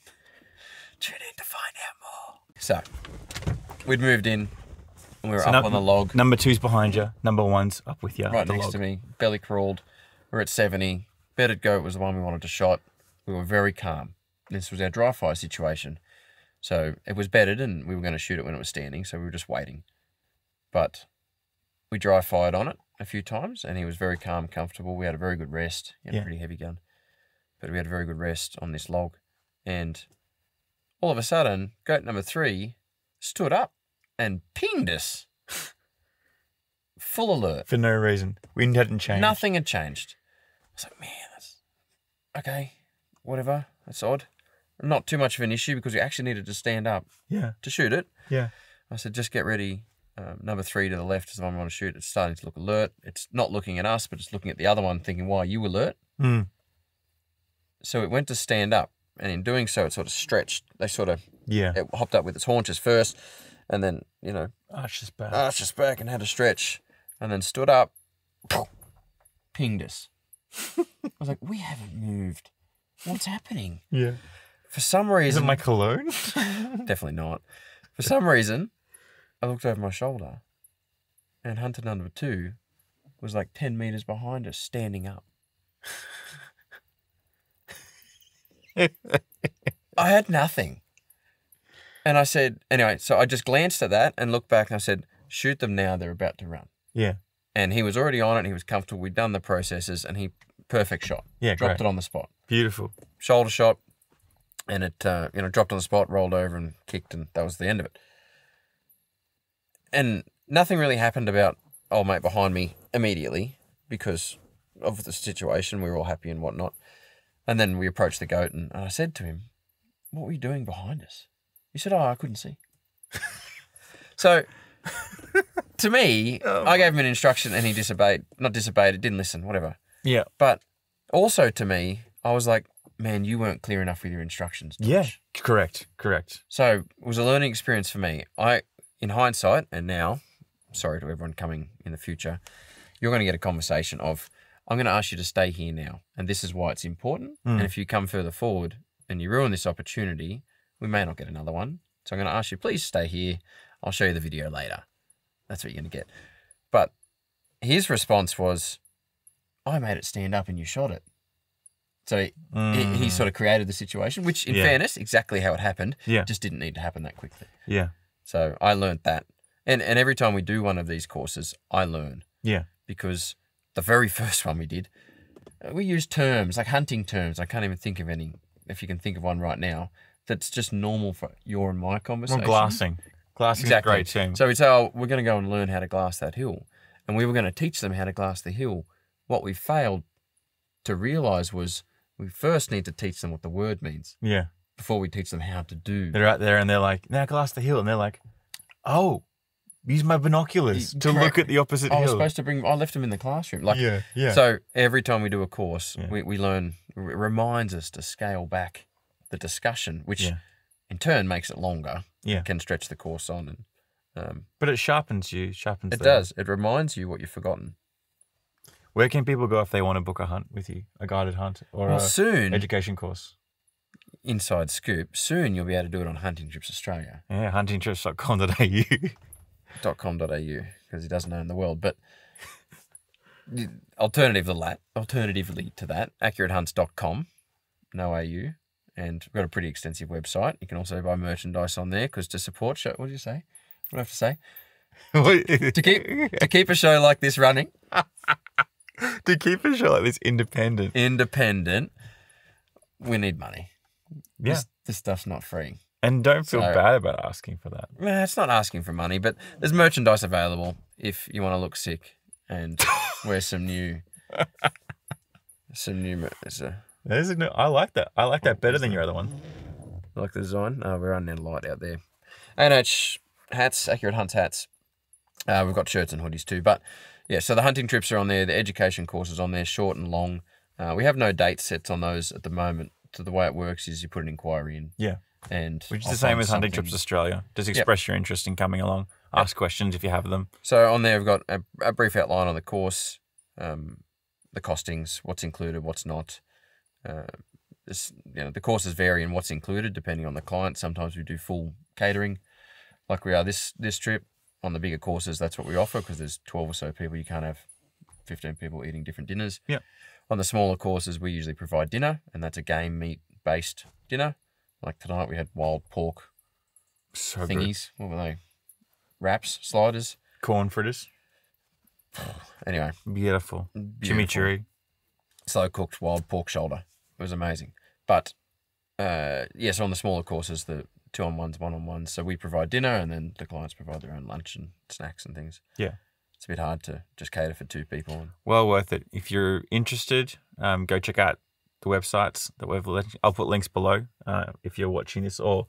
Tune in to find out more. So, we'd moved in and we were up on the log. Number 2's behind you. Number 1's up with you. Right next to me. Belly crawled. We're at 70. Bedded goat was the one we wanted to shot. We were very calm. This was our dry fire situation. So, it was bedded and we were going to shoot it when it was standing. So, we were just waiting. But we dry fired on it a few times and he was very calm, comfortable. We had a very good rest. He had a pretty heavy gun. But we had a very good rest on this log. And all of a sudden, goat number 3 stood up and pinged us. Full alert. For no reason. Wind hadn't changed. Nothing had changed. I was like, man, that's okay. Whatever. That's odd. Not too much of an issue because we actually needed to stand up to shoot it. Yeah. I said, just get ready. Number 3 to the left is the one we want to shoot. It's starting to look alert. It's not looking at us, but it's looking at the other one thinking, why are you alert? So it went to stand up. And in doing so, it sort of stretched. They sort of it hopped up with its haunches first and then, arched its back and had a stretch and then stood up, pinged us. I was like, we haven't moved. What's happening? Yeah. For some reason. Is it my cologne? Definitely not. For some reason, I looked over my shoulder and hunter number 2 was like 10 meters behind us, standing up. I had nothing. And I said, anyway, so I just glanced at that and looked back and I said, shoot them now, they're about to run. Yeah. And he was already on it, he was comfortable, we'd done the processes and perfect shot. Yeah, dropped it on the spot. Beautiful. Shoulder shot and it, dropped on the spot, rolled over and kicked and that was the end of it. And nothing really happened about old mate behind me immediately because of the situation, we were all happy and whatnot. And then we approached the goat and I said to him, what were you doing behind us? He said, I couldn't see. So to me, I gave him an instruction and he not disobeyed, didn't listen, whatever. Yeah. But also to me, I was like, man, you weren't clear enough with your instructions. Yeah, correct. So it was a learning experience for me. In hindsight, and now, sorry to everyone coming in the future, you're going to get a conversation of, I'm going to ask you to stay here now, and this is why it's important. And if you come further forward and you ruin this opportunity, we may not get another one. So I'm going to ask you, please stay here. I'll show you the video later. That's what you're going to get. But his response was, I made it stand up and you shot it. So he sort of created the situation, which in fairness, exactly how it happened, just didn't need to happen that quickly. Yeah. So I learned that. And every time we do one of these courses, I learn. Yeah. Because the very first one we did, we used terms, like hunting terms. I can't even think of any, if you can think of one right now, that's just normal for your and my conversation. Well, glassing. Glassing is a great term. So we'd say, oh, we're going to go and learn how to glass that hill. And we were going to teach them how to glass the hill. What we failed to realise was we first need to teach them what the word means. Yeah. Before we teach them how to do. They're out there and they're like, now glass the hill. And they're like, oh, use my binoculars to look at the opposite hill. I left them in the classroom. Yeah. So every time we do a course, we learn, it reminds us to scale back the discussion, which in turn makes it longer. Yeah. Can stretch the course on. But it sharpens you. It does. It reminds you what you've forgotten. Where can people go if they want to book a hunt with you, a guided hunt or soon, education course? Inside scoop. Soon you'll be able to do it on Hunting Trips Australia. Yeah, huntingtrips.com.au. .com.au, because he doesn't own the world. But alternatively to that, accuratehunts.com, no AU. And we've got a pretty extensive website. You can also buy merchandise on there, because to support show, what do you say? What do I have to say? to keep a show like this running. To keep a show like this independent, we need money. Yeah. This stuff's not free. And don't feel bad about asking for that. Nah, it's not asking for money, but there's merchandise available if you want to look sick and wear some new. I like that. I like that better than your other one. Like the design? We're running out of light out there. ANH hats, Accurate Hunts hats. We've got shirts and hoodies too. But yeah, so the hunting trips are on there. The education courses on there, short and long. We have no date sets on those at the moment. So the way it works is you put an inquiry in. Yeah. Which is the same as Hunting Trips Australia. Just express your interest in coming along. Ask questions if you have them. So on there we've got a brief outline on the course, the costings, what's included, what's not. The courses vary in what's included depending on the client. Sometimes we do full catering, like we are this trip. On the bigger courses, that's what we offer, because there's 12 or so people. You can't have 15 people eating different dinners. Yeah. On the smaller courses, we usually provide dinner, and that's a game meat-based dinner. Like tonight, we had wild pork thingies. Good. What were they? Wraps, sliders. Corn fritters. Anyway. Beautiful. Chimichurri. Slow-cooked wild pork shoulder. It was amazing. But, so on the smaller courses, the 2-on-1s, 1-on-1s. So we provide dinner, and then the clients provide their own lunch and snacks and things. Yeah. It's a bit hard to just cater for 2 people. Well worth it. If you're interested, go check out the websites that I'll put links below if you're watching this or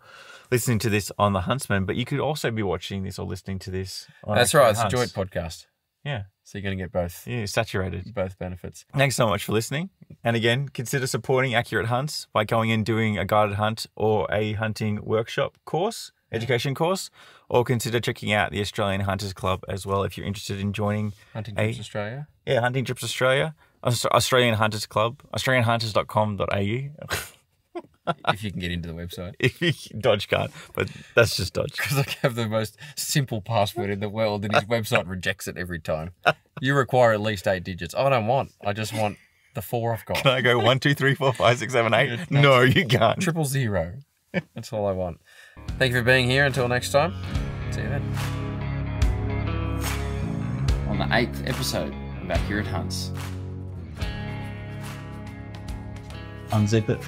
listening to this on the Huntsman. But you could also be watching this or listening to this on That's right. It's a joint podcast. Yeah. So you're going to get both. Yeah, saturated. Both benefits. Thanks so much for listening. And again, consider supporting Accurate Hunts by going and doing a guided hunt or a hunting workshop course, education course, or consider checking out the Australian Hunters Club as well if you're interested in joining Hunting Trips Australia. Yeah, Hunting Trips Australia, Australian Hunters Club, australianhunters.com.au. If you can get into the website. Dodge can't, but that's just Dodge. Because I have the most simple password in the world and his website rejects it every time. You require at least 8 digits. I just want the 4 I've got. Can I go 1, 2, 3, 4, 5, 6, 7, 8? No, you can't. 000. That's all I want. Thank you for being here. Until next time. See you then. On the 8th episode of Accurate Hunts. Unzip it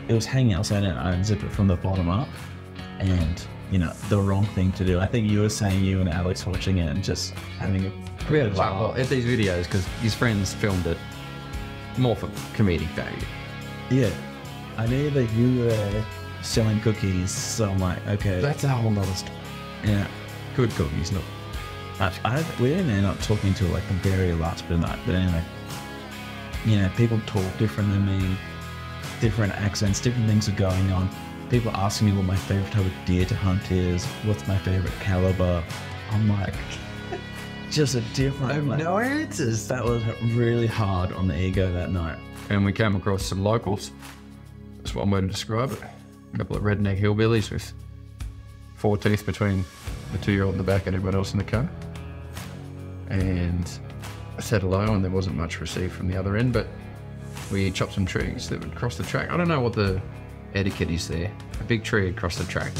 it was hanging outside and I unzip it from the bottom up, and the wrong thing to do. I think you were saying, you and Alex watching it and just having a well, at these videos, because his friends filmed it more for comedic value. Yeah, I knew that you were selling cookies, so I'm like, okay, that's a whole nother story. Yeah, good cookies, not we didn't end up talking till like the very last bit of the night. But anyway, you know, people talk different than me, different accents, different things are going on. People asking me what my favorite type of deer to hunt is, what's my favorite caliber. I'm like, just a different. I have no answers. That was really hard on the ego that night. And we came across some locals. That's one way to describe it. A couple of redneck hillbillies with 4 teeth between the 2-year-old in the back and everyone else in the car. And I said hello, and there wasn't much received from the other end, but we chopped some trees that would cross the track. I don't know what the etiquette is there. A big tree across the track.